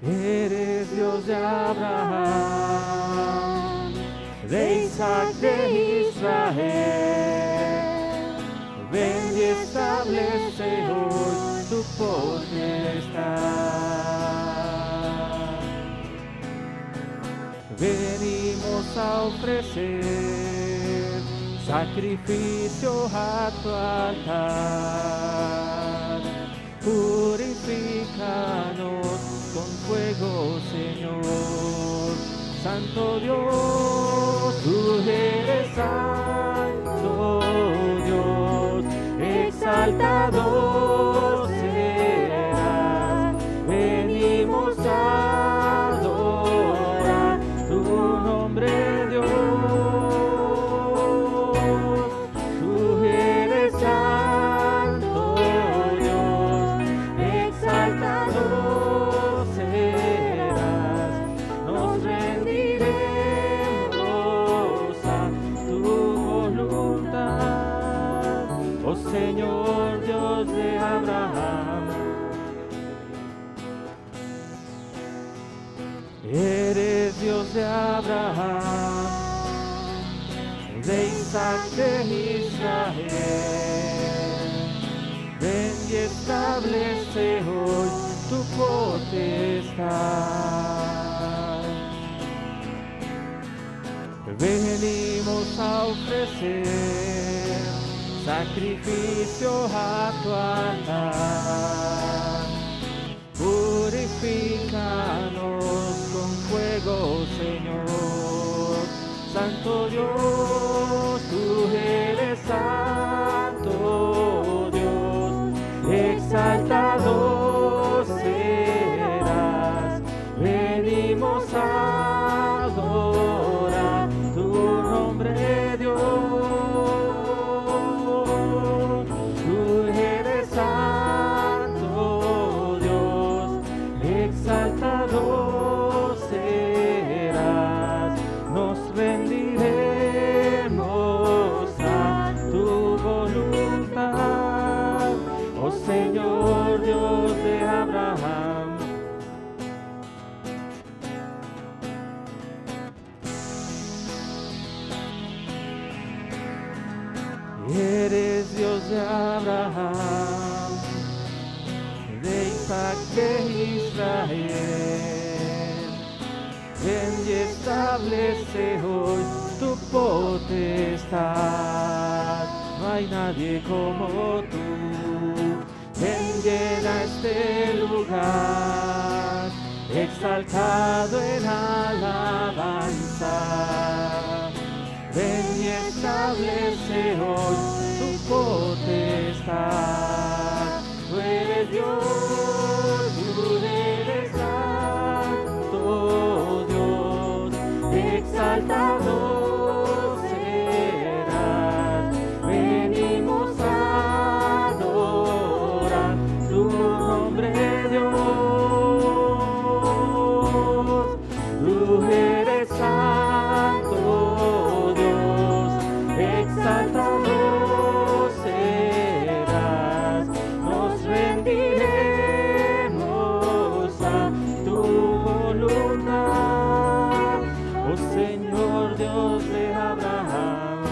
Eres Dios de Abraham, de Isaac, de Israel. Ven y establece hoy tu potestad. Venimos a ofrecer sacrificio a tu altar. Purifícanos con fuego, Señor. Santo Dios, tú eres santo Dios, exaltado serás. Venimos a adorar tu nombre, Dios. Tú eres santo Dios, exaltado serás. Nos rendiremos a tu voluntad, oh Señor Dios de Abraham. Eres Dios de Abraham, de Isaac, de Israel. Ven y establece hoy tu potestad. Venimos a ofrecer sacrificio a tu altar. Purifícanos con fuego, Señor. Santo Dios, tú eres santo Dios, exaltado serás. Venimos a adorar tu nombre, Dios. Tú eres santo Dios, exaltado serás. Nos rendiremos a tu voluntad, oh Señor Dios de Abraham. Eres Dios de Abraham, de Isaac, de Israel. Ven y establece hoy tu potestad. No hay nadie como tú. Ven, llena este lugar, exaltado en alabanza. Ven y establece hoy tu potestad. Tú eres Dios, tú eres santo Dios, exaltado serás. Venimos a adorar tu nombre, Dios. Tú eres santo Dios, exaltado serás. Nos rendiremos a tu voluntad, oh Señor Dios de Abraham.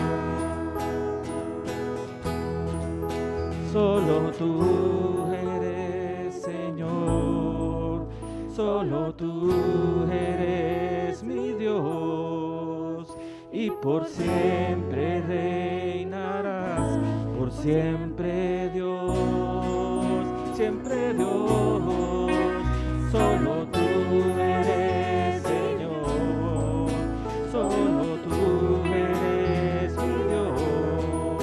Solo tú eres Señor, solo tú eres mi Dios, y por siempre reinarás, por siempre Dios, siempre Dios. Solo tú eres Señor, solo tú eres mi Dios,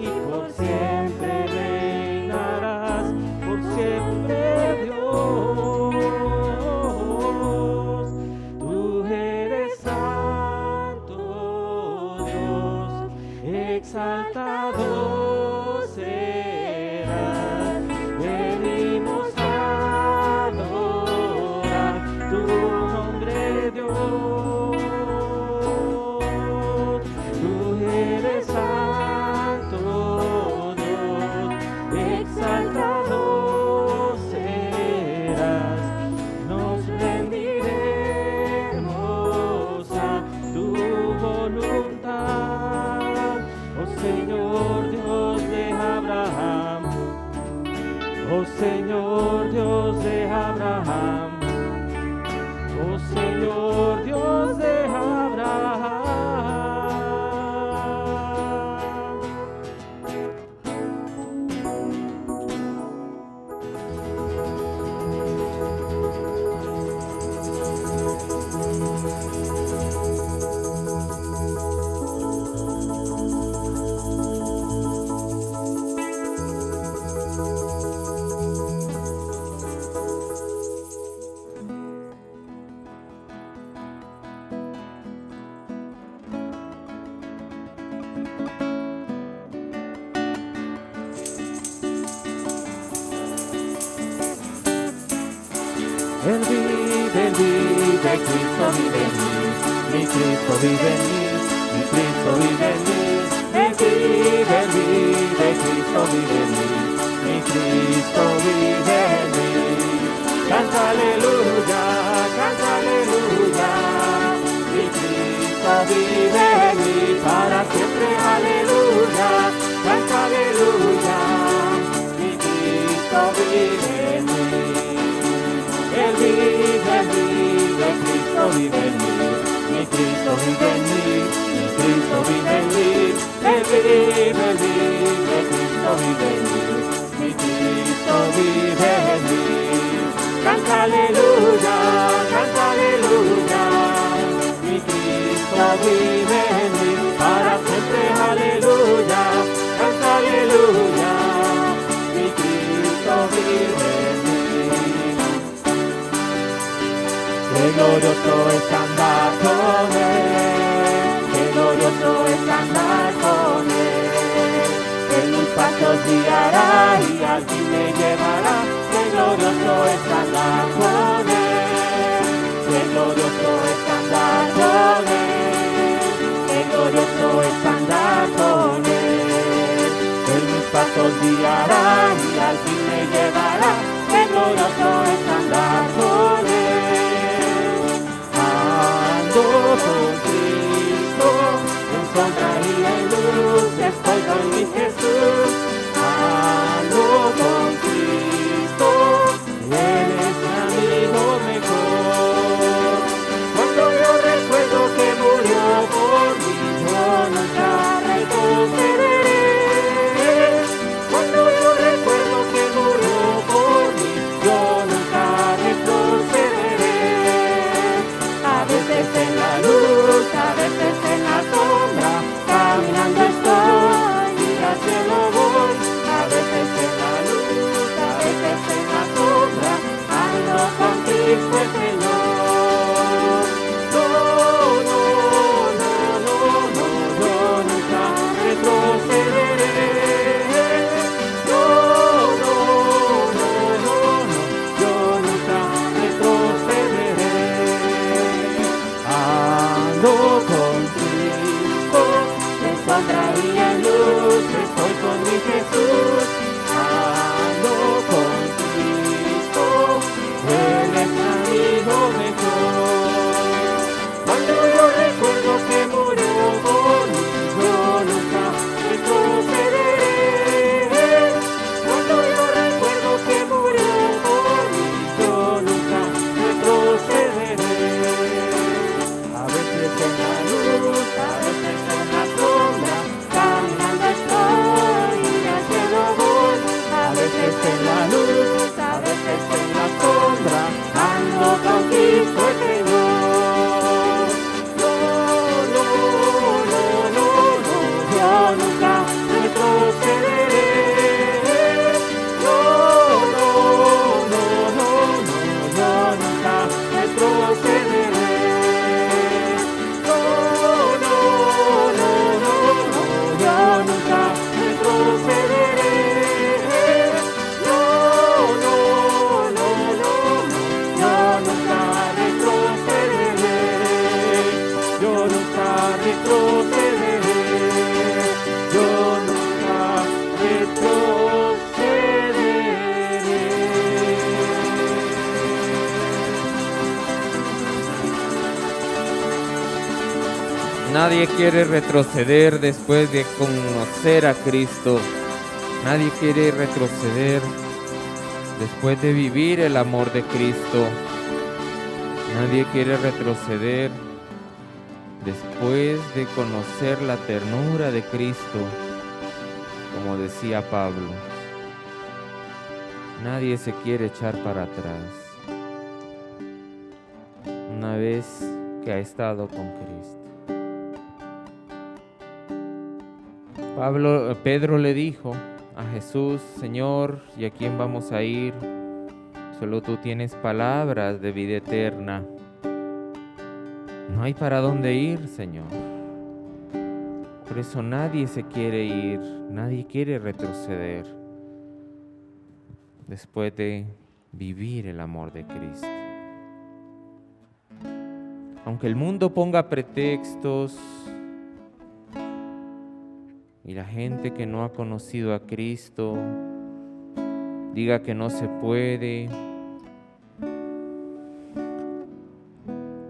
y por siempre reinarás, por siempre Dios. Tú eres santo Dios, exaltado serás. Venimos a adorar tu nombre, Dios. Tú eres santo Dios, exaltado serás. Nos Él vive, Cristo vive en mí, mi Cristo vive en mí, mi Cristo vive en mí. Él vive, Cristo vive en mí, mi Cristo vive en mí. Canta aleluya, mi Cristo vive en mí, para siempre aleluya, canta aleluya, mi Cristo vive en mí. Él vive, Cristo vive en mí, mi Cristo vive en mí, mi Cristo vive en mí. Él vive, Cristo vive en mí, mi Cristo vive en mí. Canta aleluya, mi Cristo vive en mí, para siempre aleluya, canta aleluya, mi Cristo vive en mí. Qué glorioso es andar con Él, qué glorioso es andar con Él. En mis pasos guiará y al fin me llevará. Qué glorioso es andar con Él, qué glorioso es andar con Él, qué glorioso es andar con Él. En mis pasos guiará y al fin me llevará. Qué glorioso es andar con Él. Con Cristo, en sombra y en luz, estoy con mi Jesús. Ando con Cristo, Él es mi amigo mejor. Cuando yo recuerdo que murió por mí, yo nunca retrocederé. Cuando yo recuerdo que murió por mí, yo nunca retrocederé. A veces en la luz, a veces en la sombra, caminando estoy y al cielo voy. A veces en la luz, a veces en la sombra, ando con Cristo el Señor. No, yo nunca retrocederé. No, yo nunca retrocederé. Ando con Cristo, en sombra y en luz, estoy con mi Jesús. Ando con Cristo, Él es mi amigo mejor. Cuando yo recuerdo que murió por mí, yo nunca retrocederé. Cuando yo recuerdo que murió por mí, yo nunca retrocederé. A veces en la luz, a veces en la sombra, caminando estoy y al cielo voy. A veces en la luz, a veces en la sombra, ando con Cristo el Señor. No, yo nunca retrocederé. No, yo nunca retrocederé. Yo nunca retrocederé. Yo nunca retrocederé. Yo nunca retrocederé. Yo nunca retrocederé. Nadie quiere retroceder después de conocer a Cristo. Nadie quiere retroceder después de vivir el amor de Cristo. Nadie quiere retroceder después de conocer la ternura de Cristo, como decía Pablo. Nadie se quiere echar para atrás una vez que ha estado con Cristo. Pedro le dijo a Jesús: Señor, ¿y a quién vamos a ir? Solo tú tienes palabras de vida eterna. No hay para dónde ir, Señor. Por eso nadie se quiere ir, nadie quiere retroceder después de vivir el amor de Cristo. Aunque el mundo ponga pretextos y la gente que no ha conocido a Cristo diga que no se puede,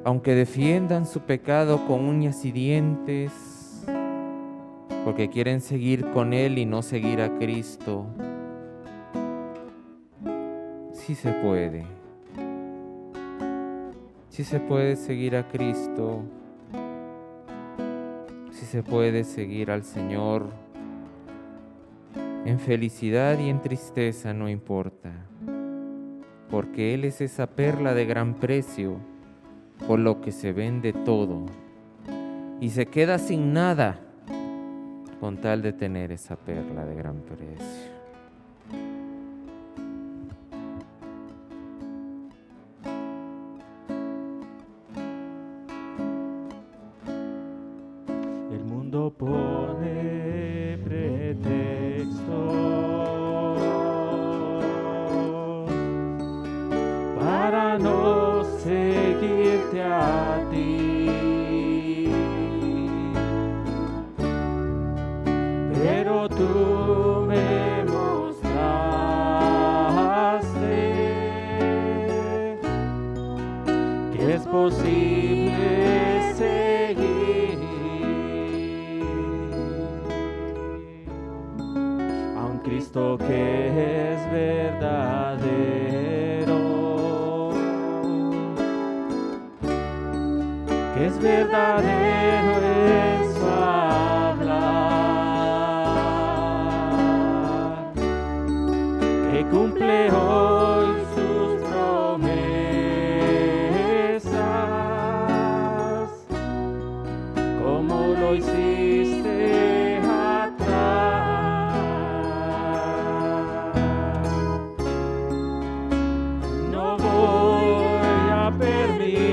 aunque defiendan su pecado con uñas y dientes, porque quieren seguir con Él y no seguir a Cristo, sí se puede. Sí se puede seguir a Cristo, sí se puede seguir al Señor, en felicidad y en tristeza no importa, porque Él es esa perla de gran precio, por lo que se vende todo, y se queda sin nada, con tal de tener esa perla de gran precio. El mundo pone pretextos para no seguirte a ti, pero tú me mostraste que es posible seguir a un Cristo que es verdadero, que es verdadero en su hablar, que cumple hoy sus promesas, como lo hiciste atrás. No voy a permitir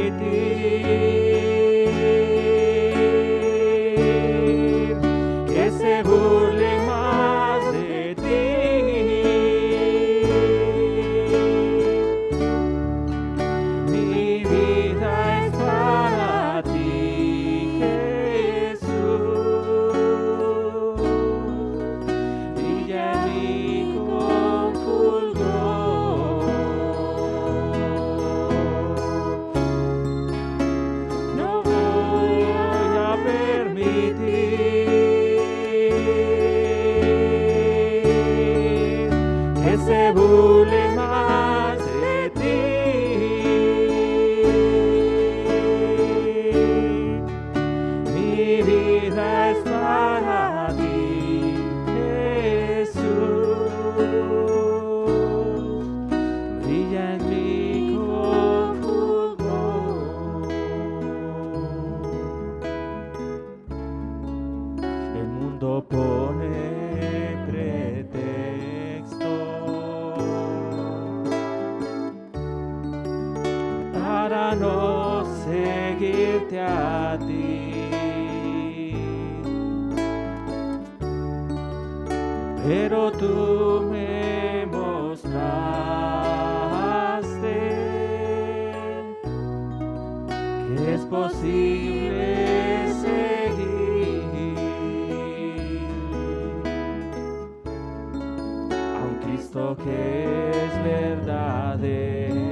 que se burlen más de ti. Mi vida es para ti, Jesús, brilla en mí con fulgor. No voy a permitir que se burlen más de ti. Mi vida es para ti, Jesús, brilla en mí con fulgor. El mundo pone pretextos para no seguirte a ti, pero tú me mostraste que es posible seguir a un Cristo que es verdadero,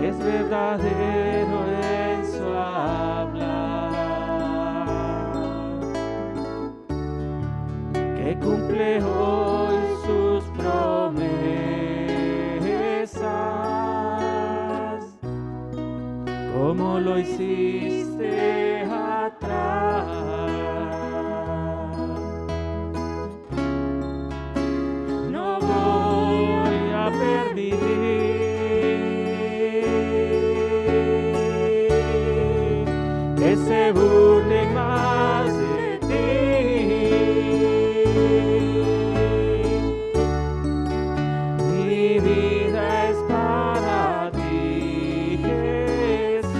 que es verdadero en su hablar, que cumple hoy sus promesas, como lo hiciste atrás. No voy a permitir que se burlen más de ti. Mi vida es para ti, Jesús,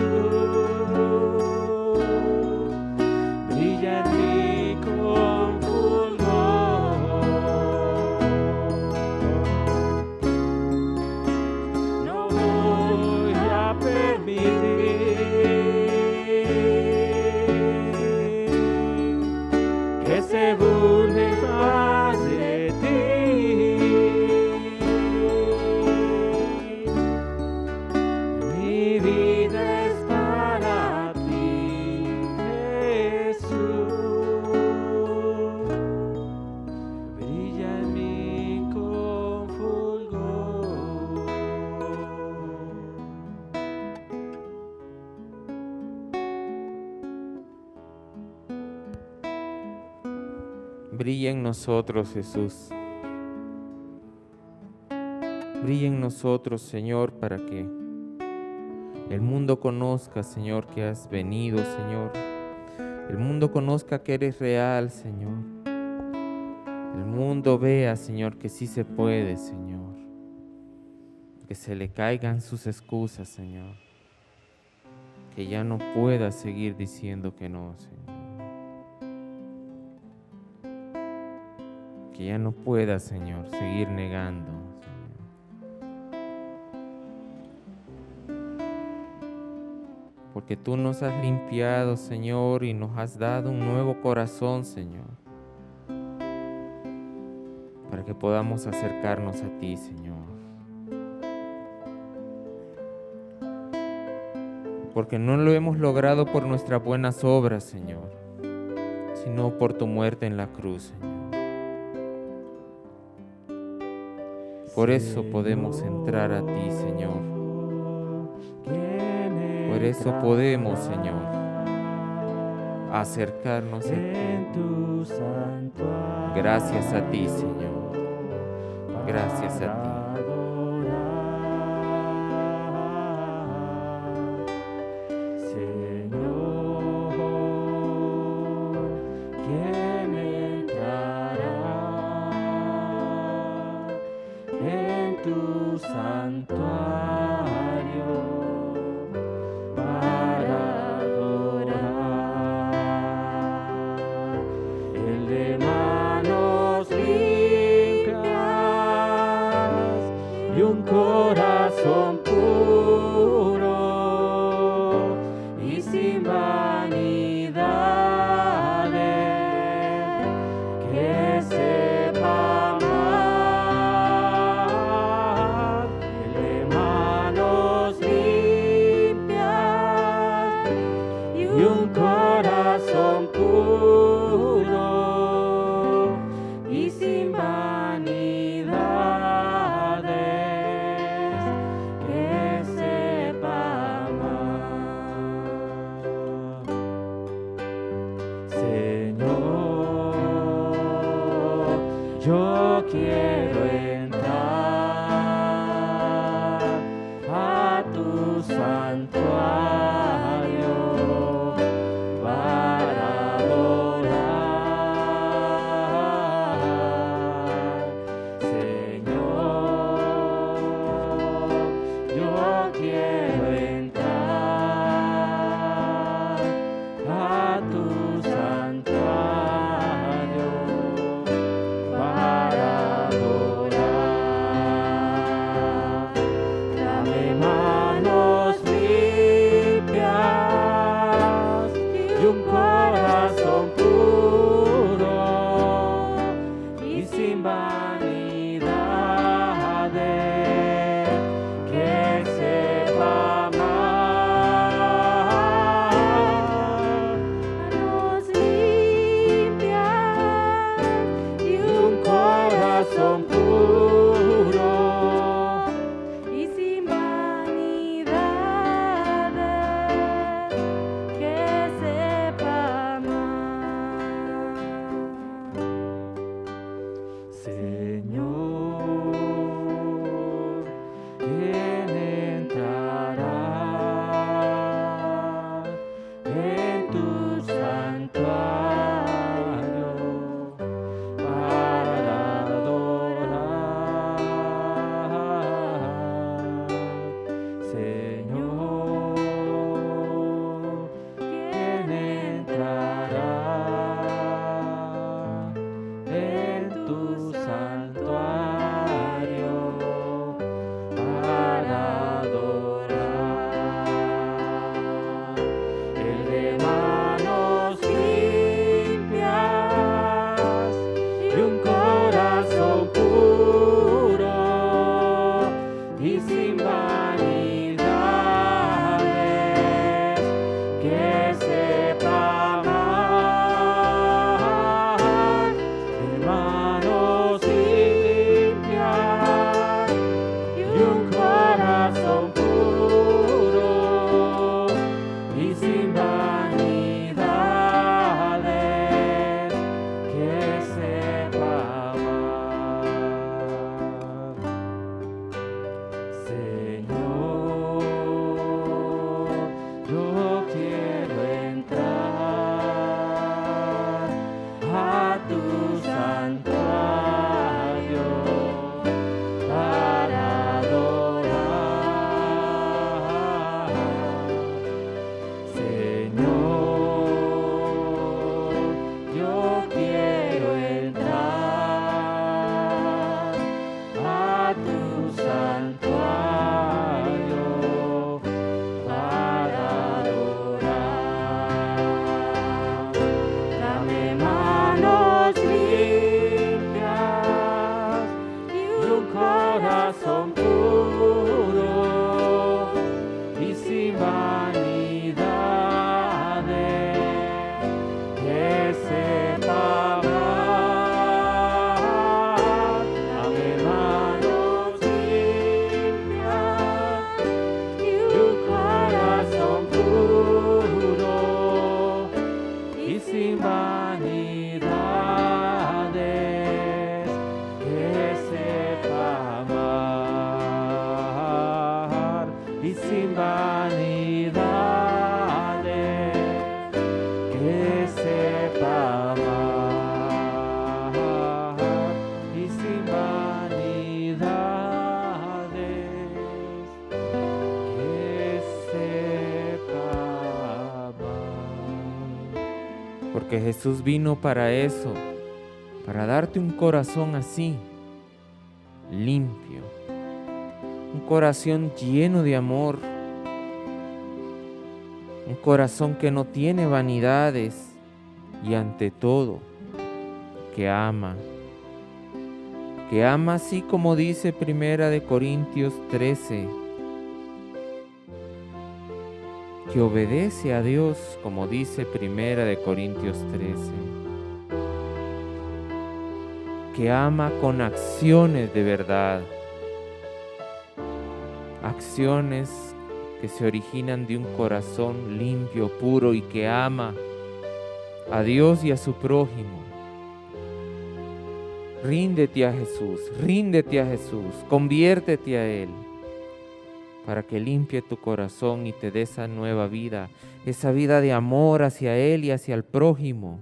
Brilla en nosotros, Jesús. Brilla en nosotros, Señor, para que el mundo conozca, Señor, que has venido, Señor. El mundo conozca que eres real, Señor. El mundo vea, Señor, que sí se puede, Señor. Que se le caigan sus excusas, Señor. Que ya no pueda seguir diciendo que no, Señor. Que ya no pueda, Señor, seguir negando, Señor. Porque tú nos has limpiado, Señor, y nos has dado un nuevo corazón, Señor. Para que podamos acercarnos a ti, Señor. Porque no lo hemos logrado por nuestras buenas obras, Señor, sino por tu muerte en la cruz, Señor. Por eso podemos entrar a ti, Señor. Por eso podemos, Señor, acercarnos a ti. Gracias a ti, Señor. Gracias a ti. Tu santuario para adorar, el de manos limpias y un corazón puro y sin vanidades, que sepa corazón puro y sin vanidades, que sepa amar. Señor, yo quiero entrar a tu santuario para adorar. Señor, yo quiero entrar a tu santuario para adorar. Dame manos limpias y un corazón puro y sin vanidades, que sepa amar. Manos limpias y un corazón puro y sin vanidades, que sepa amar. Señor, ¿quién entrará en tu santuario para adorar? Señor, ¿quién entrará en tu santuario para adorar? El de manos limpias y un corazón puro y sin vanidades, que sepa amar. De manos limpias y un corazón puro y sin vanidades, que sepa porque Jesús vino para eso, para darte un corazón así, limpio, un corazón lleno de amor, un corazón que no tiene vanidades y ante todo, que ama así como dice 1 Corintios 13, que obedece a Dios como dice 1 Corintios 13, que ama con acciones de verdad, acciones que se originan de un corazón limpio, puro y que ama a Dios y a su prójimo. Ríndete a Jesús, conviértete a Él, para que limpie tu corazón y te dé esa nueva vida, esa vida de amor hacia Él y hacia el prójimo,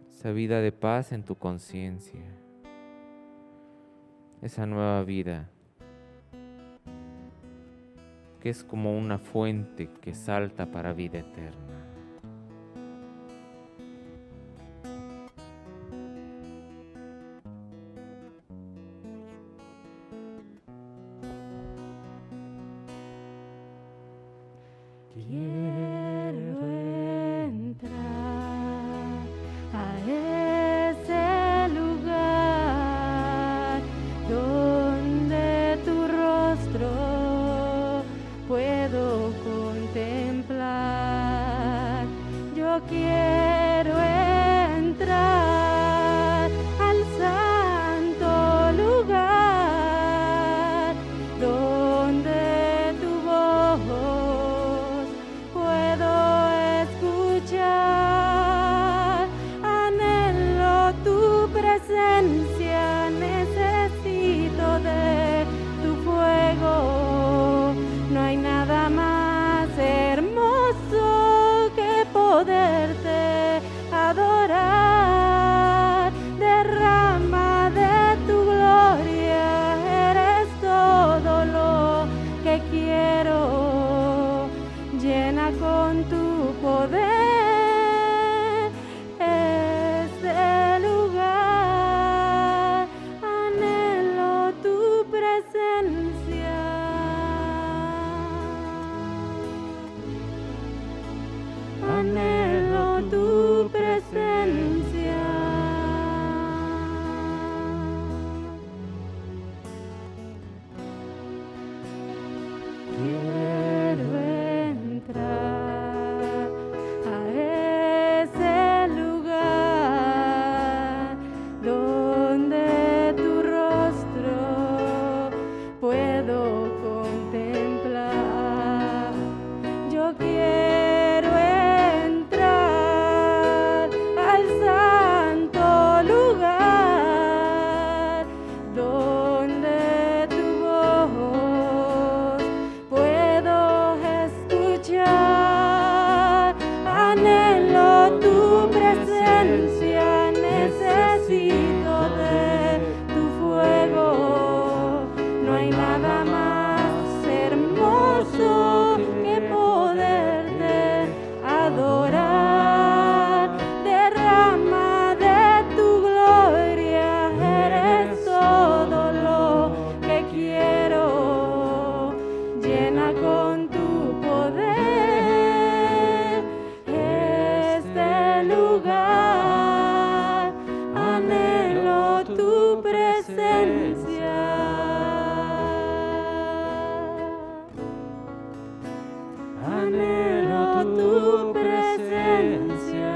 esa vida de paz en tu conciencia, esa nueva vida que es como una fuente que salta para vida eterna. Quiero entrar a ese lugar donde tu rostro puedo contemplar. Yo quiero entrar al santo lugar donde tu voz puedo escuchar. Anhelo tu presencia, necesito de tu fuego. No hay nada más hermoso que poderte adorar. Derrama de tu gloria, eres todo lo que quiero. Llena con tu poder este lugar. Anhelo tu presencia. Anhelo tu presencia. Quiero entrar a ese lugar donde tu rostro puedo contemplar. Yo quiero entrar al santo lugar donde tu voz puedo escuchar. Anhelo tu presencia, necesito de tu fuego. No hay nada más hermoso que poderte adorar. Derrama de tu gloria, eres todo lo que quiero. Llena con tu poder este lugar. Anhelo tu presencia. Anhelo tu presencia.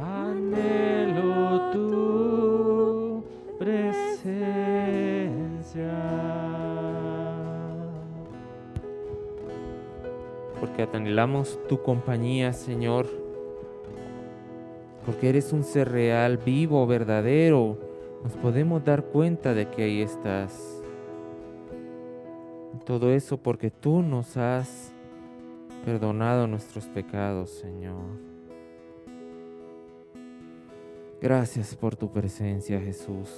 Anhelo tu presencia. Porque anhelamos tu compañía, Señor, porque eres un ser real, vivo, verdadero. Nos podemos dar cuenta de que ahí estás. Todo eso porque tú nos has perdonado nuestros pecados, Señor. Gracias por tu presencia, Jesús.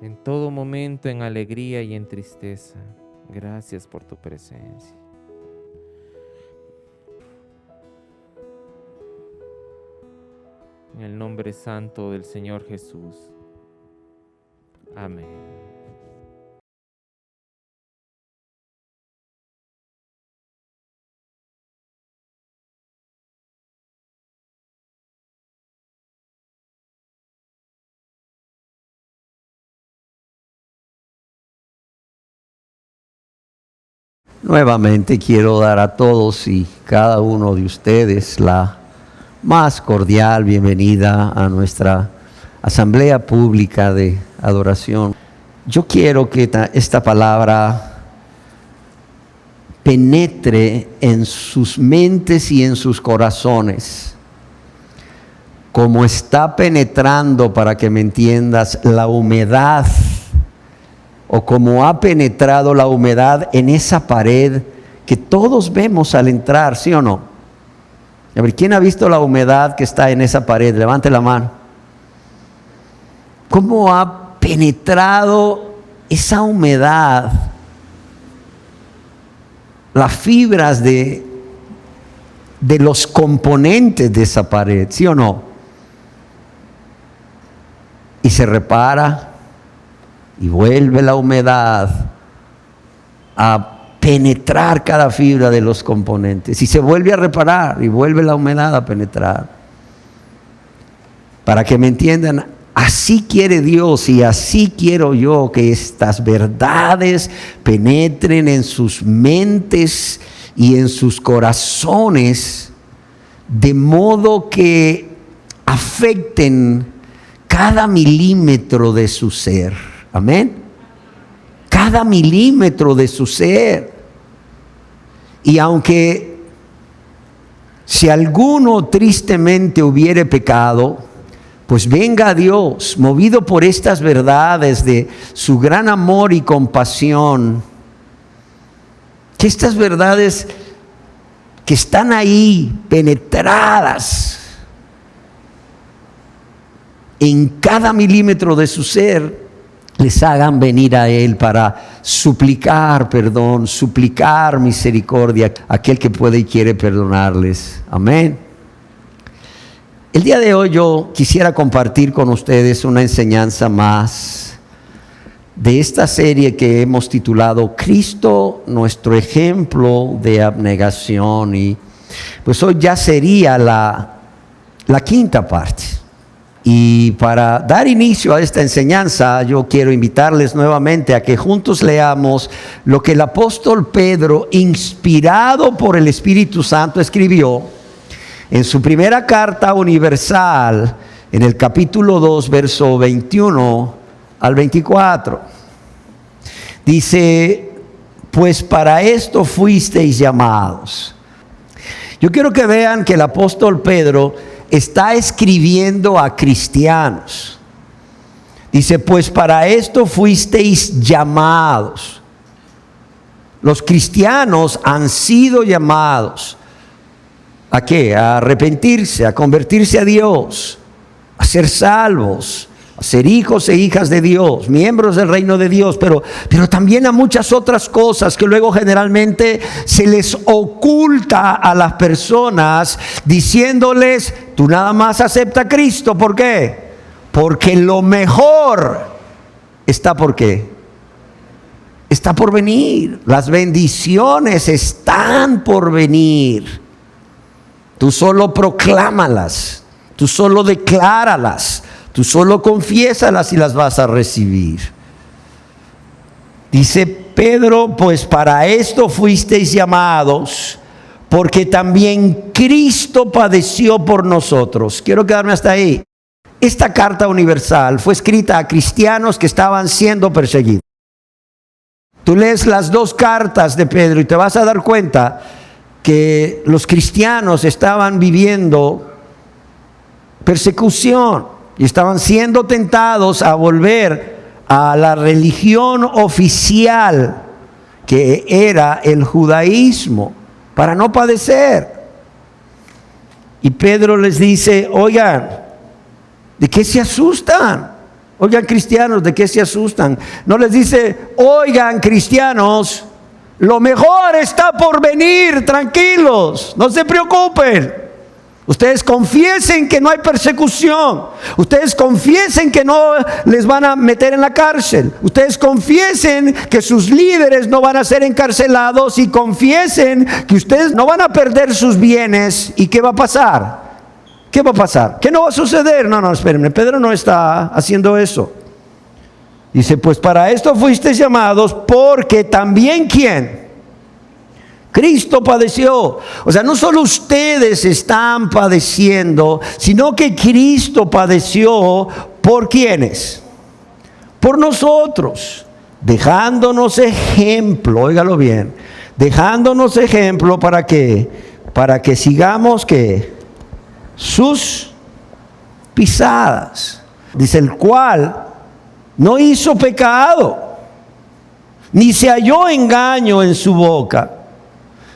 En todo momento, en alegría y en tristeza. Gracias por tu presencia. En el nombre santo del Señor Jesús. Amén. Nuevamente quiero dar a todos y cada uno de ustedes la más cordial bienvenida a nuestra asamblea pública de adoración. Yo quiero que esta palabra penetre en sus mentes y en sus corazones, como está penetrando, para que me entiendas, la humedad, o como ha penetrado la humedad en esa pared que todos vemos al entrar, ¿sí o no? A ver, ¿quién ha visto la humedad que está en esa pared? Levante la mano. ¿Cómo ha penetrado esa humedad? Las fibras de los componentes de esa pared, ¿sí o no? Y se repara. Y vuelve la humedad a penetrar cada fibra de los componentes. Y se vuelve a reparar y vuelve la humedad a penetrar. Para que me entiendan, así quiere Dios y así quiero yo que estas verdades penetren en sus mentes y en sus corazones, de modo que afecten cada milímetro de su ser. Amén. Cada milímetro de su ser. Y aunque si alguno tristemente hubiere pecado, pues venga a Dios, movido por estas verdades de su gran amor y compasión. Que estas verdades que están ahí penetradas en cada milímetro de su ser, les hagan venir a Él para suplicar perdón, suplicar misericordia a aquel que puede y quiere perdonarles. Amén. El día de hoy yo quisiera compartir con ustedes una enseñanza más de esta serie que hemos titulado Cristo, nuestro ejemplo de abnegación. Y pues hoy ya sería la quinta parte. Y para dar inicio a esta enseñanza, yo quiero invitarles nuevamente a que juntos leamos lo que el apóstol Pedro, inspirado por el Espíritu Santo, escribió en su primera carta universal, en el capítulo 2, verso 21 al 24. Dice: pues para esto fuisteis llamados. Yo quiero que vean que el apóstol Pedro está escribiendo a cristianos. Dice: pues para esto fuisteis llamados. Los cristianos han sido llamados. ¿A qué? A arrepentirse, a convertirse a Dios, a ser salvos, a ser hijos e hijas de Dios, miembros del reino de Dios, pero también a muchas otras cosas que luego generalmente se les oculta a las personas, diciéndoles: tú nada más acepta a Cristo. ¿Por qué? Porque lo mejor está ¿por qué? Está por venir. Las bendiciones están por venir. Tú solo proclámalas, tú solo decláralas, tú solo confiésalas y las vas a recibir. Dice Pedro: pues para esto fuisteis llamados, porque también Cristo padeció por nosotros. Quiero quedarme hasta ahí. Esta carta universal fue escrita a cristianos que estaban siendo perseguidos. Tú lees las dos cartas de Pedro y te vas a dar cuenta que los cristianos estaban viviendo persecución y estaban siendo tentados a volver a la religión oficial, que era el judaísmo, para no padecer. Y Pedro les dice: oigan, ¿de qué se asustan? Oigan, cristianos, ¿de qué se asustan? No les dice: oigan, cristianos, Lo mejor está por venir, tranquilos, no se preocupen. Ustedes confiesen que no hay persecución. Ustedes confiesen que no les van a meter en la cárcel. Ustedes confiesen que sus líderes no van a ser encarcelados y confiesen que ustedes no van a perder sus bienes. ¿Y qué va a pasar? ¿Qué va a pasar? ¿Qué no va a suceder? No, espérenme, Pedro no está haciendo eso. Dice, pues para esto fuisteis llamados, porque también ¿quién? Cristo padeció. O sea, no solo ustedes están padeciendo, sino que Cristo padeció ¿por quiénes? Por nosotros, dejándonos ejemplo, óigalo bien, dejándonos ejemplo ¿para qué? Para que sigamos ¿qué? Sus pisadas. Dice, el cual no hizo pecado, ni se halló engaño en su boca.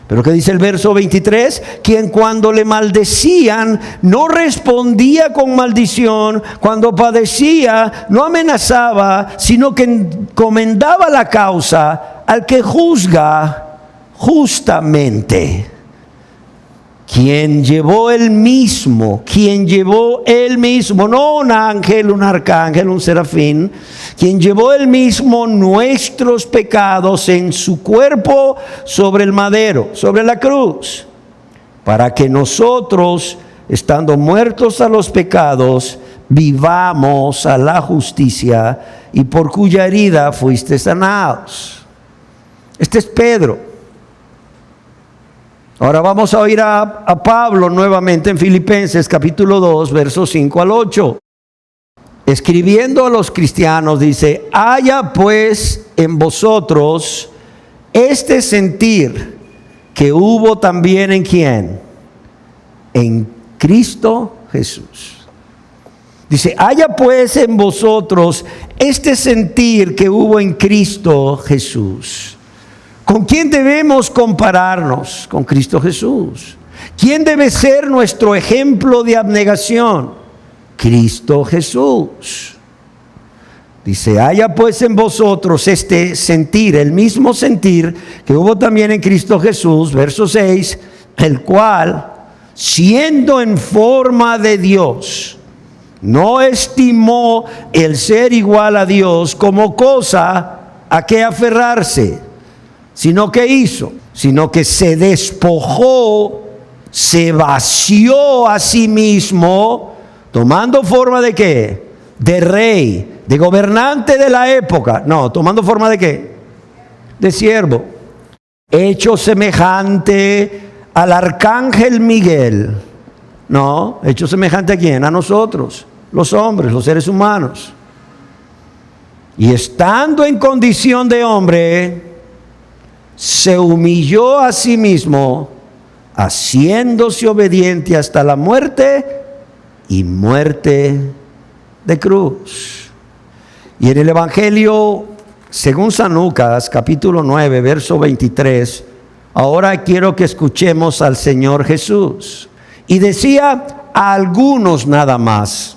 Pero ¿qué dice el verso 23? Quien cuando le maldecían no respondía con maldición, cuando padecía no amenazaba, sino que encomendaba la causa al que juzga justamente. Quien llevó él mismo, no un ángel, un arcángel, un serafín, quien llevó él mismo nuestros pecados en su cuerpo sobre el madero, sobre la cruz, para que nosotros, estando muertos a los pecados, vivamos a la justicia, y por cuya herida fuiste sanados. Este es Pedro. Ahora vamos a oír a Pablo nuevamente en Filipenses capítulo 2, versos 5 al 8. Escribiendo a los cristianos dice, haya pues en vosotros este sentir que hubo también en ¿quién? En Cristo Jesús. Dice, haya pues en vosotros este sentir que hubo en Cristo Jesús. ¿Con quién debemos compararnos? Con Cristo Jesús. ¿Quién debe ser nuestro ejemplo de abnegación? Cristo Jesús. Dice, haya pues en vosotros este sentir, el mismo sentir que hubo también en Cristo Jesús, verso 6, el cual, siendo en forma de Dios, no estimó el ser igual a Dios como cosa a que aferrarse, sino que hizo, sino que se despojó, se vació a sí mismo, tomando forma de ¿qué? De rey, de gobernante de la época. No, tomando forma de ¿qué? De siervo. Hecho semejante al arcángel Miguel. No, hecho semejante ¿a quién? A nosotros, los hombres, los seres humanos. Y estando en condición de hombre, se humilló a sí mismo, haciéndose obediente hasta la muerte y muerte de cruz. Y en el Evangelio, según San Lucas, capítulo 9, verso 23, ahora quiero que escuchemos al Señor Jesús. Y decía a algunos nada más,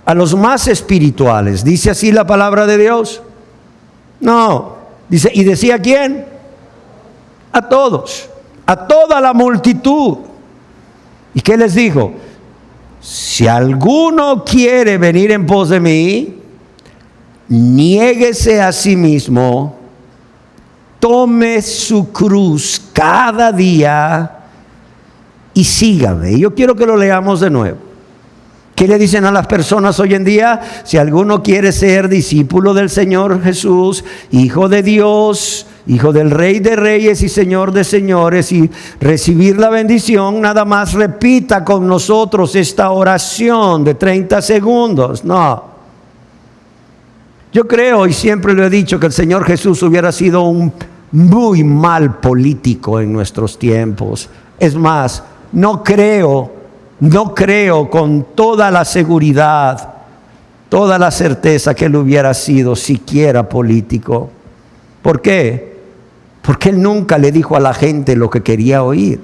a los más espirituales. ¿Dice así la palabra de Dios? No. Dice, ¿y decía quién? A todos, a toda la multitud. ¿Y qué les dijo? Si alguno quiere venir en pos de mí, niéguese a sí mismo, tome su cruz cada día y sígame. Yo quiero que lo leamos de nuevo. ¿Qué le dicen a las personas hoy en día? Si alguno quiere ser discípulo del Señor Jesús, hijo de Dios, hijo del Rey de Reyes y Señor de Señores, y recibir la bendición, nada más repita con nosotros esta oración de 30 segundos. No. Yo creo, y siempre lo he dicho, que el Señor Jesús hubiera sido un muy mal político en nuestros tiempos. Es más, no creo con toda la seguridad, toda la certeza que él hubiera sido siquiera político. ¿Por qué? Porque él nunca le dijo a la gente lo que quería oír,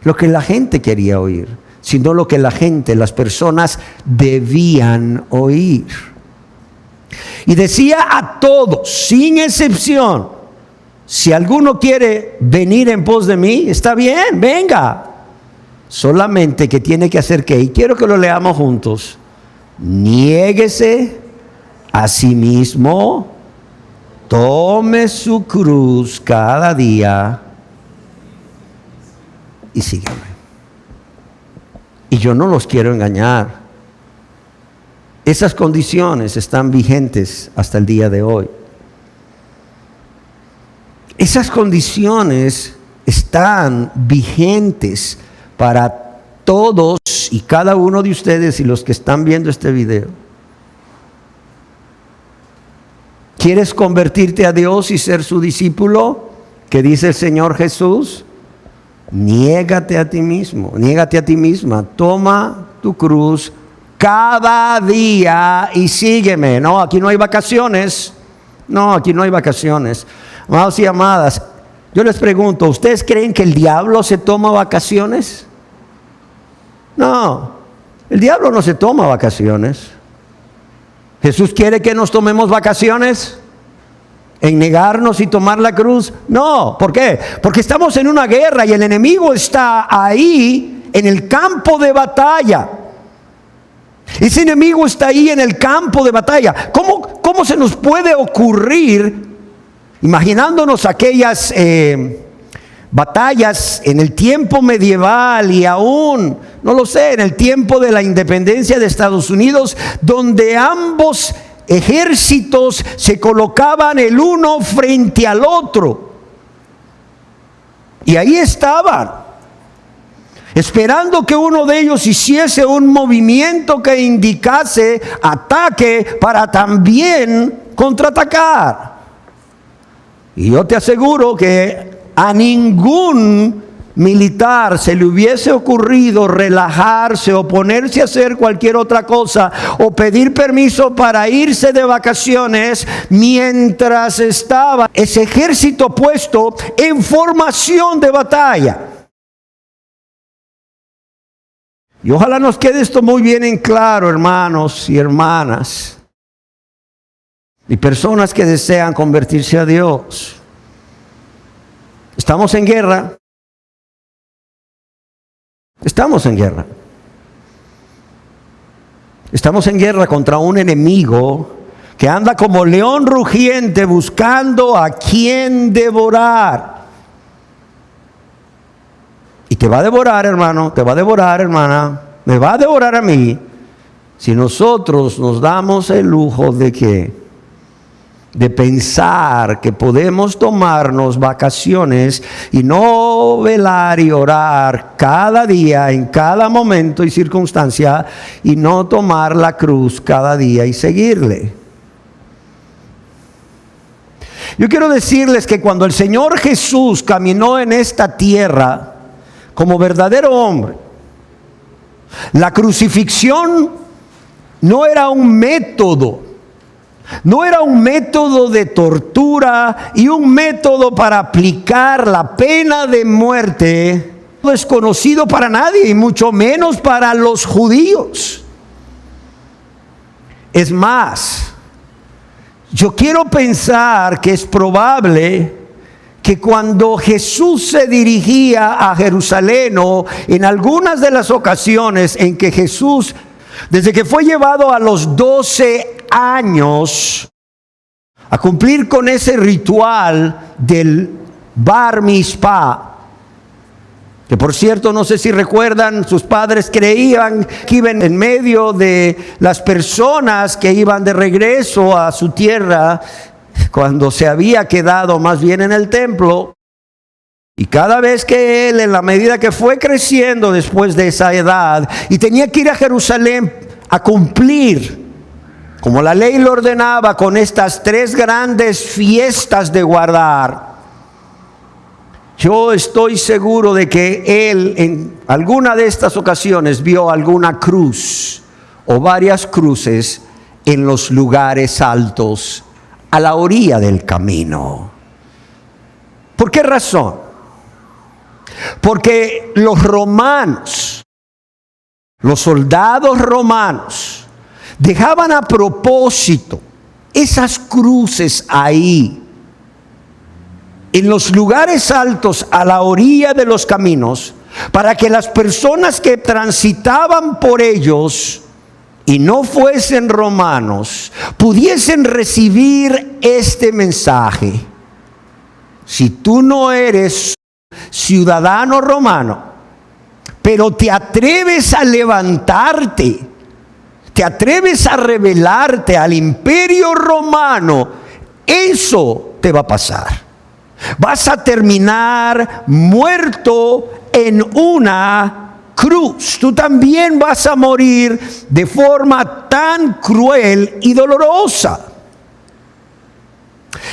lo que la gente quería oír, sino lo que la gente, las personas debían oír. Y decía a todos, sin excepción, Si alguno quiere venir en pos de mí, está bien, venga. Solamente que tiene que hacer ¿qué? Y quiero que lo leamos juntos. Niéguese a sí mismo, tome su cruz cada día y sígueme. Y yo no los quiero engañar. Esas condiciones están vigentes hasta el día de hoy. Esas condiciones están vigentes para todos y cada uno de ustedes y los que están viendo este video. ¿Quieres convertirte a Dios y ser su discípulo? ¿Qué dice el Señor Jesús? Niégate a ti mismo, niégate a ti misma, toma tu cruz cada día y sígueme. No, aquí no hay vacaciones. No, aquí no hay vacaciones. Amados y amadas, yo les pregunto, ¿ustedes creen que el diablo se toma vacaciones? No, el diablo no se toma vacaciones. ¿Jesús quiere que nos tomemos vacaciones? ¿En negarnos y tomar la cruz? No, ¿por qué? Porque estamos en una guerra y el enemigo está ahí en el campo de batalla. Ese enemigo está ahí en el campo de batalla. ¿Cómo se nos puede ocurrir, imaginándonos aquellas batallas en el tiempo medieval y aún, no lo sé, en el tiempo de la independencia de Estados Unidos, donde ambos ejércitos se colocaban el uno frente al otro? Y ahí estaban, esperando que uno de ellos hiciese un movimiento que indicase ataque para también contraatacar. Y yo te aseguro que a ningún militar se le hubiese ocurrido relajarse o ponerse a hacer cualquier otra cosa o pedir permiso para irse de vacaciones mientras estaba ese ejército puesto en formación de batalla. Y ojalá nos quede esto muy bien en claro, hermanos y hermanas, y personas que desean convertirse a Dios. Estamos en guerra. Estamos en guerra. Estamos en guerra contra un enemigo que anda como león rugiente buscando a quien devorar. Y te va a devorar, hermano, te va a devorar, hermana, me va a devorar a mí, si nosotros nos damos el lujo de ¿qué? De pensar que podemos tomarnos vacaciones y no velar y orar cada día, en cada momento y circunstancia, y no tomar la cruz cada día y seguirle. Yo quiero decirles que cuando el Señor Jesús caminó en esta tierra como verdadero hombre, la crucifixión no era un método. No era un método de tortura y un método para aplicar la pena de muerte desconocido para nadie y mucho menos para los judíos. Es más, yo quiero pensar que es probable que cuando Jesús se dirigía a Jerusalén, o en algunas de las ocasiones en que Jesús, desde que fue llevado a los 12 años a cumplir con ese ritual del Bar Mitzvah, que por cierto, no sé si recuerdan, sus padres creían que iban en medio de las personas que iban de regreso a su tierra cuando se había quedado más bien en el templo. Y cada vez que él, en la medida que fue creciendo después de esa edad y tenía que ir a Jerusalén a cumplir como la ley lo ordenaba con estas 3 grandes fiestas de guardar, yo estoy seguro de que él en alguna de estas ocasiones vio alguna cruz o varias cruces en los lugares altos a la orilla del camino. ¿Por qué razón? Porque los romanos, los soldados romanos, dejaban a propósito esas cruces ahí, en los lugares altos a la orilla de los caminos, para que las personas que transitaban por ellos y no fuesen romanos pudiesen recibir este mensaje. Si tú no eres ciudadano romano, pero te atreves a levantarte, te atreves a rebelarte al imperio romano, eso te va a pasar. Vas a terminar muerto en una cruz. Tú también vas a morir de forma tan cruel y dolorosa.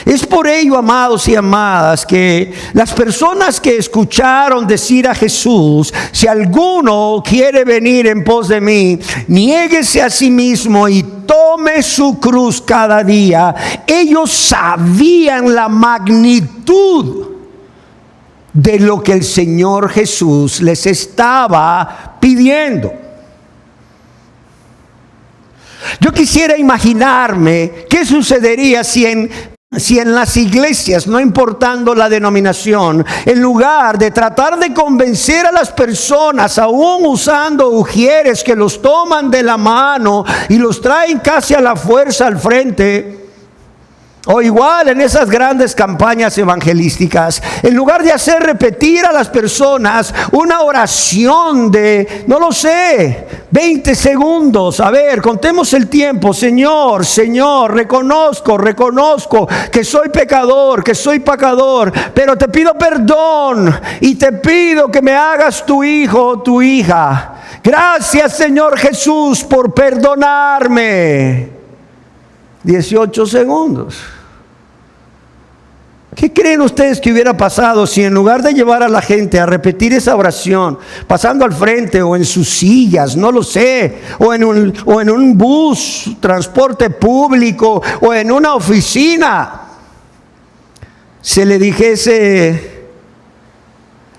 Es por ello, amados y amadas, que las personas que escucharon decir a Jesús: si alguno quiere venir en pos de mí, niéguese a sí mismo y tome su cruz cada día. Ellos sabían la magnitud de lo que el Señor Jesús les estaba pidiendo. Yo quisiera imaginarme qué sucedería si en las iglesias, no importando la denominación, en lugar de tratar de convencer a las personas, aún usando ujieres que los toman de la mano y los traen casi a la fuerza al frente, o igual en esas grandes campañas evangelísticas, en lugar de hacer repetir a las personas una oración de, no lo sé, 20 segundos, a ver, contemos el tiempo: Señor, Señor, reconozco que soy pecador, pero te pido perdón y te pido que me hagas tu hijo o tu hija. Gracias, Señor Jesús, por perdonarme. 18 segundos. ¿Qué creen ustedes que hubiera pasado si en lugar de llevar a la gente a repetir esa oración, pasando al frente o en sus sillas, no lo sé, o en un bus, transporte público, o en una oficina, se le dijese: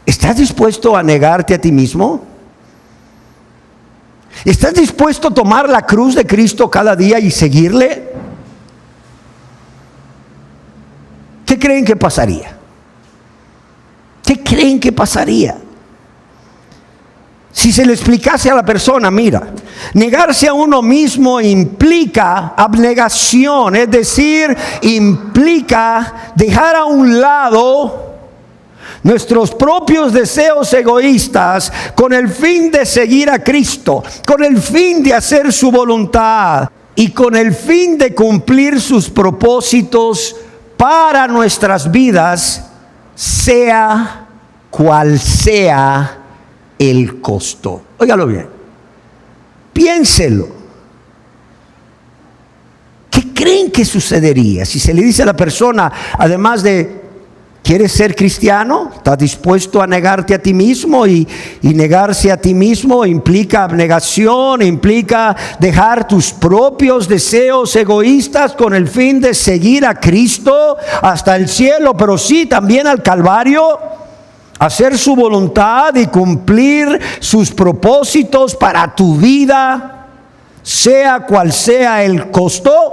¿estás dispuesto a negarte a ti mismo? ¿Estás dispuesto a tomar la cruz de Cristo cada día y seguirle? ¿Qué creen que pasaría? ¿Qué creen que pasaría? Si se le explicase a la persona: mira, negarse a uno mismo implica abnegación, es decir, implica dejar a un lado nuestros propios deseos egoístas con el fin de seguir a Cristo, con el fin de hacer su voluntad y con el fin de cumplir sus propósitos para nuestras vidas, sea cual sea el costo. Óigalo bien, piénselo. ¿Qué creen que sucedería si se le dice a la persona, además de: ¿quieres ser cristiano? ¿Estás dispuesto a negarte a ti mismo? Y negarse a ti mismo implica abnegación, implica dejar tus propios deseos egoístas con el fin de seguir a Cristo hasta el cielo, pero sí también al Calvario, hacer su voluntad y cumplir sus propósitos para tu vida, sea cual sea el costo.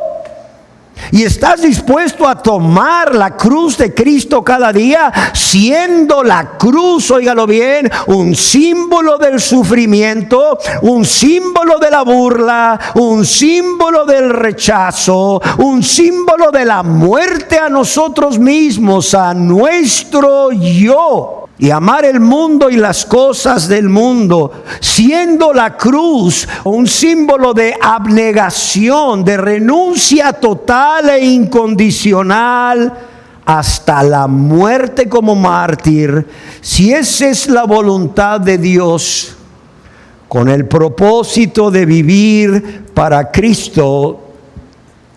¿Y estás dispuesto a tomar la cruz de Cristo cada día, siendo la cruz, óigalo bien, un símbolo del sufrimiento, un símbolo de la burla, un símbolo del rechazo, un símbolo de la muerte a nosotros mismos, a nuestro yo? Y amar el mundo y las cosas del mundo, siendo la cruz un símbolo de abnegación, de renuncia total e incondicional hasta la muerte como mártir. Si esa es la voluntad de Dios, con el propósito de vivir para Cristo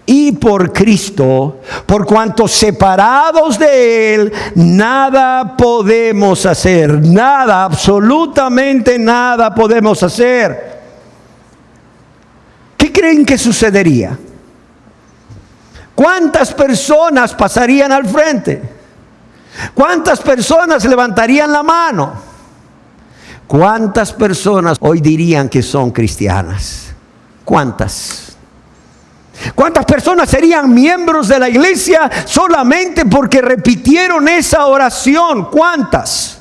y por Cristo, por cuanto separados de Él nada podemos hacer, nada, absolutamente nada podemos hacer. ¿Qué creen que sucedería? ¿Cuántas personas pasarían al frente? ¿Cuántas personas levantarían la mano? ¿Cuántas personas hoy dirían que son cristianas? ¿Cuántas? ¿Cuántas personas serían miembros de la iglesia solamente porque repitieron esa oración? ¿Cuántas?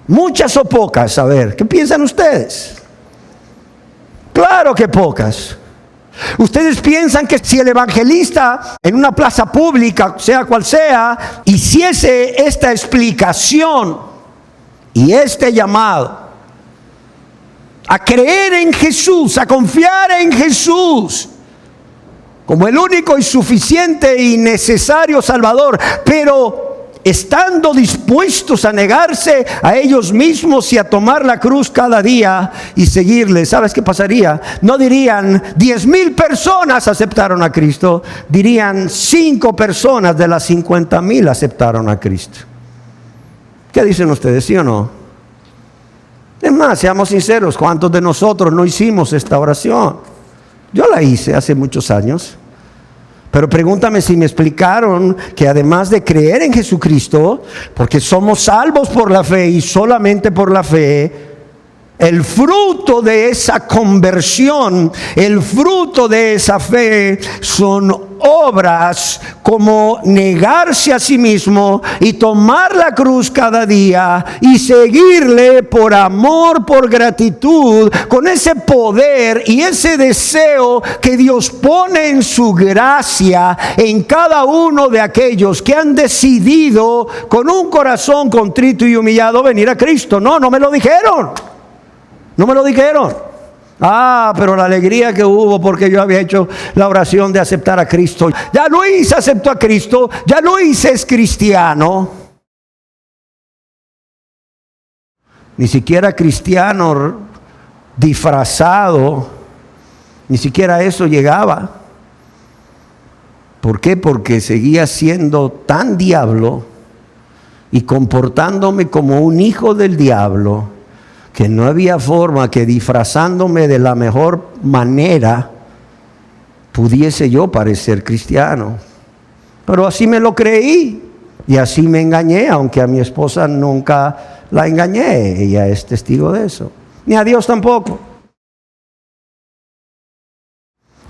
¿Muchas o pocas? A ver, ¿qué piensan ustedes? Claro que pocas. Ustedes piensan que si el evangelista en una plaza pública, sea cual sea, hiciese esta explicación y este llamado a creer en Jesús, a confiar en Jesús como el único y suficiente y necesario Salvador, pero estando dispuestos a negarse a ellos mismos y a tomar la cruz cada día y seguirle, ¿sabes qué pasaría? No dirían 10,000 personas aceptaron a Cristo, dirían 5 personas de las 50,000 aceptaron a Cristo. ¿Qué dicen ustedes, sí o no? Es más, seamos sinceros, ¿cuántos de nosotros no hicimos esta oración? Yo la hice hace muchos años. Pero pregúntame si me explicaron que además de creer en Jesucristo, porque somos salvos por la fe y solamente por la fe, el fruto de esa conversión, el fruto de esa fe son obras como negarse a sí mismo y tomar la cruz cada día y seguirle por amor, por gratitud, con ese poder y ese deseo que Dios pone en su gracia en cada uno de aquellos que han decidido con un corazón contrito y humillado venir a Cristo. No me lo dijeron. No me lo dijeron. Pero la alegría que hubo porque yo había hecho la oración de aceptar a Cristo. Ya Luis aceptó a Cristo. Ya Luis es cristiano. Ni siquiera cristiano disfrazado. Ni siquiera eso llegaba. ¿Por qué? Porque seguía siendo tan diablo y comportándome como un hijo del diablo, que no había forma que disfrazándome de la mejor manera pudiese yo parecer cristiano. Pero así me lo creí y así me engañé, aunque a mi esposa nunca la engañé. Ella es testigo de eso. Ni a Dios tampoco.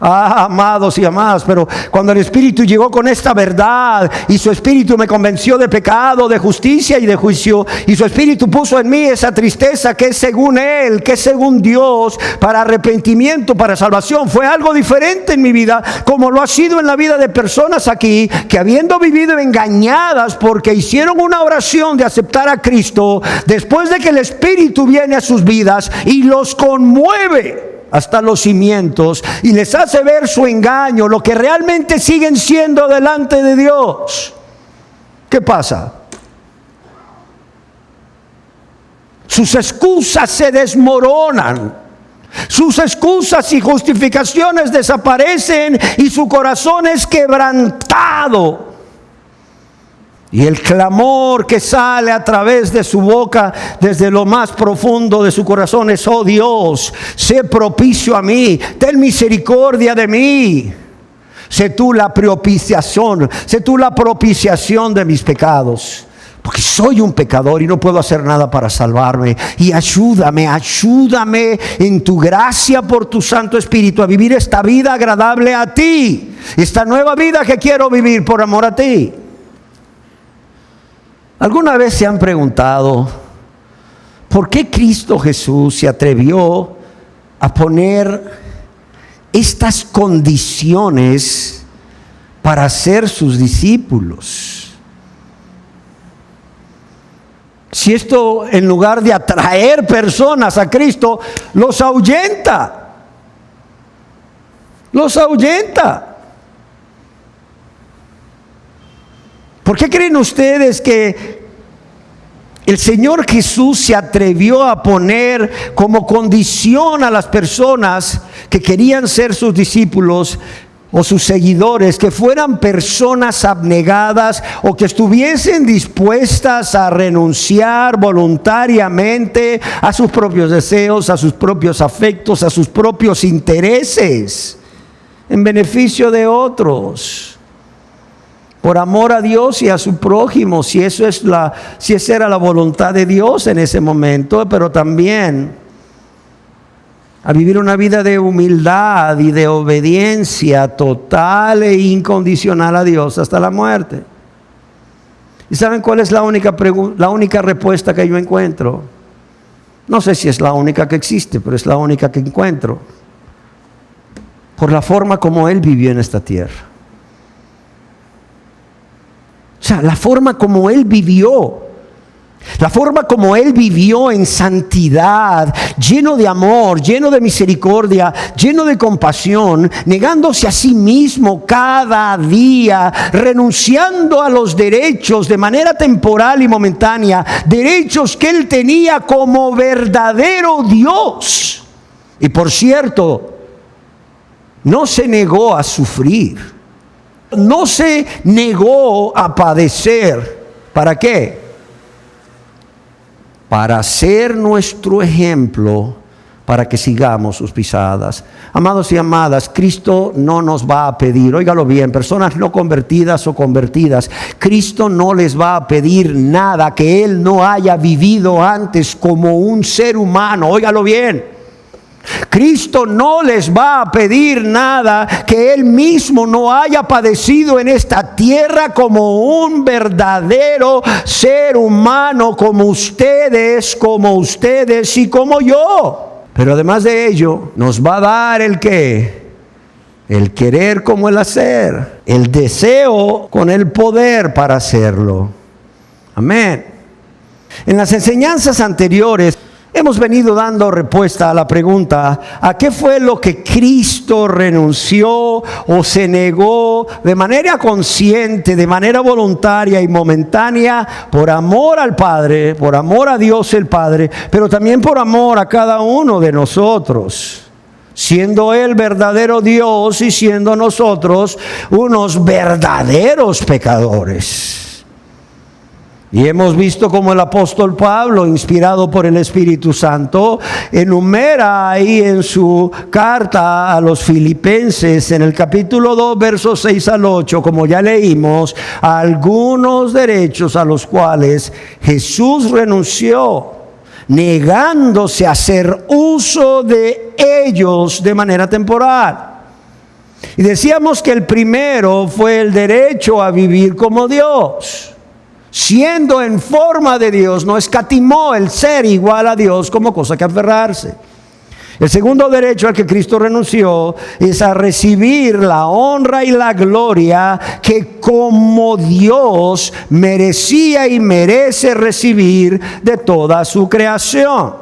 Amados y amadas, pero cuando el Espíritu llegó con esta verdad y su Espíritu me convenció de pecado, de justicia y de juicio, y su Espíritu puso en mí esa tristeza que es según Él, que es según Dios, para arrepentimiento, para salvación, fue algo diferente en mi vida, como lo ha sido en la vida de personas aquí que habiendo vivido engañadas porque hicieron una oración de aceptar a Cristo, después de que el Espíritu viene a sus vidas y los conmueve hasta los cimientos y les hace ver su engaño, lo que realmente siguen siendo delante de Dios. ¿Qué pasa? Sus excusas se desmoronan. Sus excusas y justificaciones desaparecen y su corazón es quebrantado. Y el clamor que sale a través de su boca, desde lo más profundo de su corazón, es: oh Dios, sé propicio a mí, ten misericordia de mí. Sé tú la propiciación de mis pecados. Porque soy un pecador y no puedo hacer nada para salvarme. Y ayúdame en tu gracia por tu Santo Espíritu a vivir esta vida agradable a ti. Esta nueva vida que quiero vivir por amor a ti. ¿Alguna vez se han preguntado por qué Cristo Jesús se atrevió a poner estas condiciones para ser sus discípulos? Si esto, en lugar de atraer personas a Cristo, los ahuyenta. Los ahuyenta. ¿Por qué creen ustedes que el Señor Jesús se atrevió a poner como condición a las personas que querían ser sus discípulos o sus seguidores, que fueran personas abnegadas o que estuviesen dispuestas a renunciar voluntariamente a sus propios deseos, a sus propios afectos, a sus propios intereses, en beneficio de otros? Por amor a Dios y a su prójimo, si esa era la voluntad de Dios en ese momento, pero también a vivir una vida de humildad y de obediencia total e incondicional a Dios hasta la muerte. ¿Y saben cuál es la única respuesta que yo encuentro? No sé si es la única que existe, pero es la única que encuentro. Por la forma como Él vivió en esta tierra. O sea, la forma como Él vivió. La forma como Él vivió en santidad, lleno de amor, lleno de misericordia, lleno de compasión, negándose a sí mismo cada día, renunciando a los derechos de manera temporal y momentánea, derechos que Él tenía como verdadero Dios. Y por cierto, no se negó a sufrir, no se negó a padecer. ¿Para qué? Para ser nuestro ejemplo, para que sigamos sus pisadas. Amados y amadas, Cristo no nos va a pedir, óigalo bien, personas no convertidas o convertidas, Cristo no les va a pedir nada que Él no haya vivido antes como un ser humano, óigalo bien. Cristo no les va a pedir nada que Él mismo no haya padecido en esta tierra como un verdadero ser humano, como ustedes y como yo. Pero además de ello, nos va a dar el qué, el querer como el hacer, el deseo con el poder para hacerlo. Amén. En las enseñanzas anteriores hemos venido dando respuesta a la pregunta: ¿a qué fue lo que Cristo renunció o se negó de manera consciente, de manera voluntaria y momentánea, por amor al Padre, por amor a Dios el Padre, pero también por amor a cada uno de nosotros? Siendo Él verdadero Dios y siendo nosotros unos verdaderos pecadores. Y hemos visto como el apóstol Pablo, inspirado por el Espíritu Santo, enumera ahí en su carta a los Filipenses, en el capítulo 2, versos 6 al 8, como ya leímos, algunos derechos a los cuales Jesús renunció, negándose a hacer uso de ellos de manera temporal. Y decíamos que el primero fue el derecho a vivir como Dios. Siendo en forma de Dios, no escatimó el ser igual a Dios como cosa que aferrarse. El segundo derecho al que Cristo renunció es a recibir la honra y la gloria que como Dios merecía y merece recibir de toda su creación.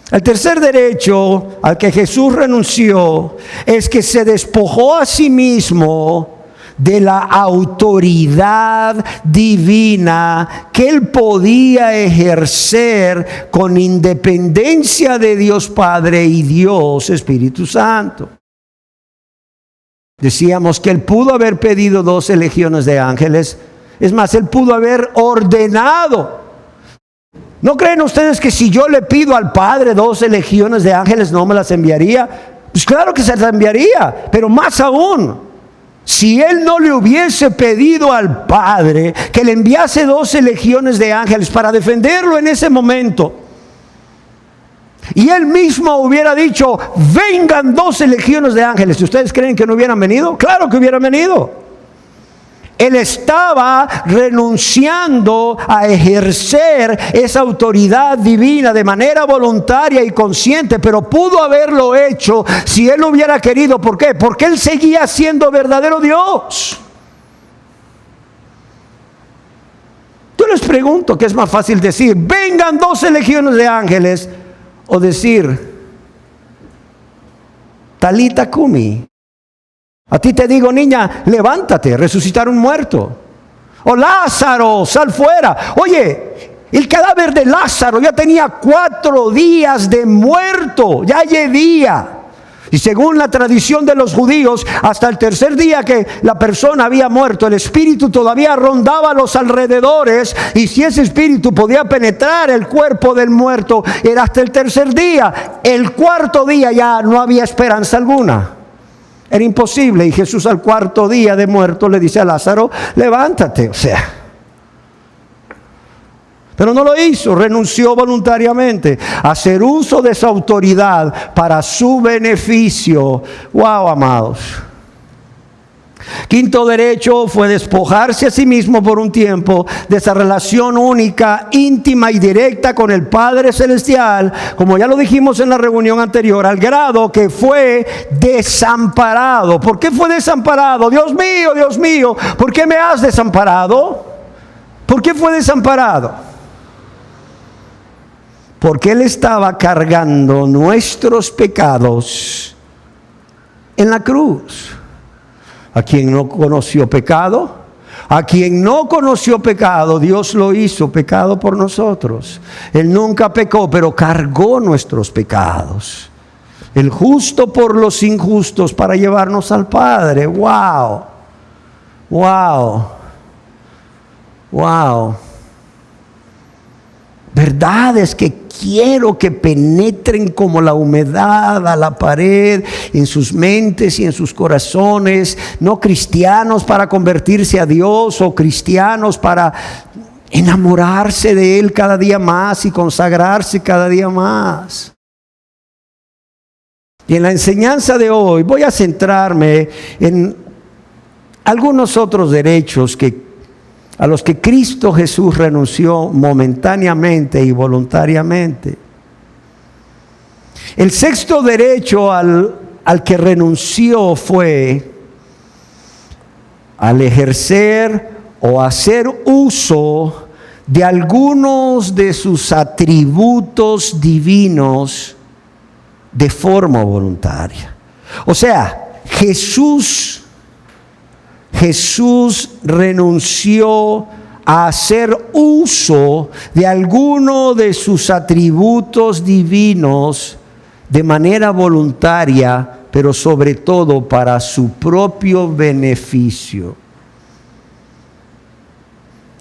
El tercer derecho al que Jesús renunció es que se despojó a sí mismo de la autoridad divina que Él podía ejercer con independencia de Dios Padre y Dios Espíritu Santo. Decíamos que Él pudo haber pedido 12 legiones de ángeles. Es más, Él pudo haber ordenado. ¿No creen ustedes que si yo le pido al Padre 12 legiones de ángeles no me las enviaría? Pues claro que se las enviaría, pero más aún, si Él no le hubiese pedido al Padre que le enviase 12 legiones de ángeles para defenderlo en ese momento, y Él mismo hubiera dicho: vengan 12 legiones de ángeles, ¿ustedes creen que no hubieran venido? Claro que hubieran venido. Él estaba renunciando a ejercer esa autoridad divina de manera voluntaria y consciente, pero pudo haberlo hecho si Él lo hubiera querido. ¿Por qué? Porque Él seguía siendo verdadero Dios. Yo les pregunto, ¿qué es más fácil decir? Vengan 12 legiones de ángeles, o decir Talita Kumi. A ti te digo, niña, levántate, resucitar un muerto. O Lázaro, sal fuera. Oye, el cadáver de Lázaro ya tenía 4 días de muerto, ya llovía. Y según la tradición de los judíos, hasta el tercer día que la persona había muerto, el espíritu todavía rondaba a los alrededores, y si ese espíritu podía penetrar el cuerpo del muerto, era hasta el tercer día. El cuarto día ya no había esperanza alguna. Era imposible. Y Jesús al cuarto día de muerto le dice a Lázaro: levántate. O sea, Pero no lo hizo, renunció voluntariamente a hacer uso de esa autoridad para su beneficio. ¡Wow, amados! Quinto derecho fue despojarse a sí mismo por un tiempo de esa relación única, íntima y directa con el Padre Celestial, como ya lo dijimos en la reunión anterior, al grado que fue desamparado. ¿Por qué fue desamparado? Dios mío, ¿por qué me has desamparado? ¿Por qué fue desamparado? Porque Él estaba cargando nuestros pecados en la cruz. A quien no conoció pecado, Dios lo hizo pecado por nosotros. Él nunca pecó, pero cargó nuestros pecados. El justo por los injustos para llevarnos al Padre. ¡Wow! ¡Wow! ¡Wow! Verdades que quiero que penetren como la humedad a la pared en sus mentes y en sus corazones. No cristianos para convertirse a Dios o cristianos para enamorarse de Él cada día más y consagrarse cada día más. Y en la enseñanza de hoy voy a centrarme en algunos otros derechos a los que Cristo Jesús renunció momentáneamente y voluntariamente. El sexto derecho al que renunció fue al ejercer o hacer uso de algunos de sus atributos divinos de forma voluntaria. O sea, Jesús renunció a hacer uso de alguno de sus atributos divinos de manera voluntaria, pero sobre todo para su propio beneficio.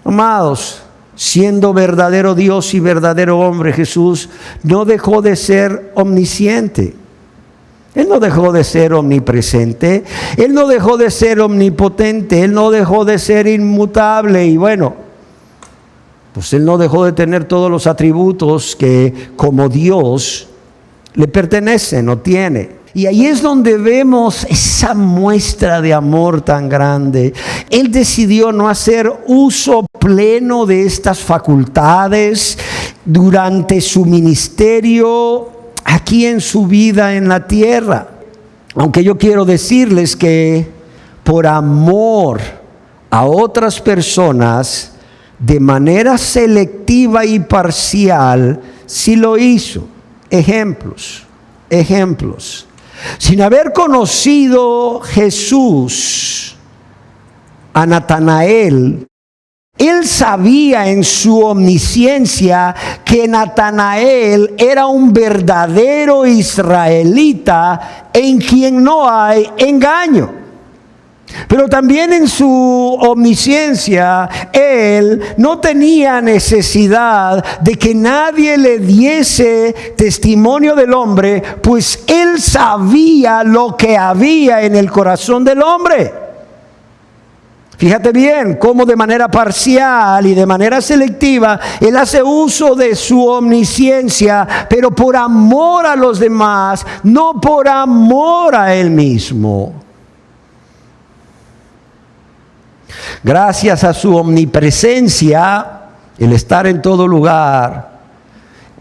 Amados, siendo verdadero Dios y verdadero hombre, Jesús no dejó de ser omnisciente. Él no dejó de ser omnipresente, Él no dejó de ser omnipotente, Él no dejó de ser inmutable y bueno, pues Él no dejó de tener todos los atributos que como Dios le pertenecen o tiene. Y ahí es donde vemos esa muestra de amor tan grande. Él decidió no hacer uso pleno de estas facultades durante su ministerio aquí en su vida en la tierra. Aunque yo quiero decirles que por amor a otras personas, de manera selectiva y parcial, sí lo hizo. Ejemplos. Sin haber conocido Jesús a Natanael, Él sabía en su omnisciencia que Natanael era un verdadero israelita en quien no hay engaño. Pero también en su omnisciencia, Él no tenía necesidad de que nadie le diese testimonio del hombre, pues Él sabía lo que había en el corazón del hombre. Fíjate bien cómo de manera parcial y de manera selectiva Él hace uso de su omnisciencia, pero por amor a los demás, no por amor a Él mismo. Gracias a su omnipresencia, el estar en todo lugar,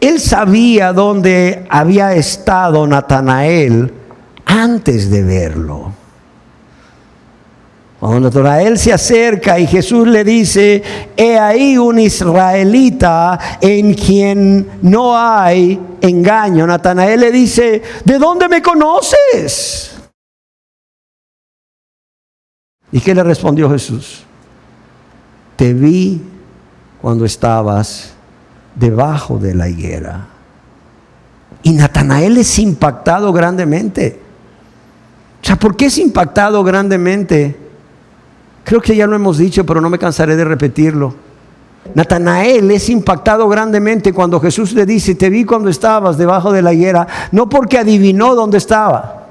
Él sabía dónde había estado Natanael antes de verlo. Cuando Natanael se acerca y Jesús le dice: he ahí un israelita en quien no hay engaño, Natanael le dice: ¿de dónde me conoces? ¿Y qué le respondió Jesús? Te vi cuando estabas debajo de la higuera. Y Natanael es impactado grandemente. O sea, ¿por qué es impactado grandemente? Creo que ya lo hemos dicho, pero no me cansaré de repetirlo. Natanael es impactado grandemente cuando Jesús le dice: te vi cuando estabas debajo de la higuera, no porque adivinó dónde estaba,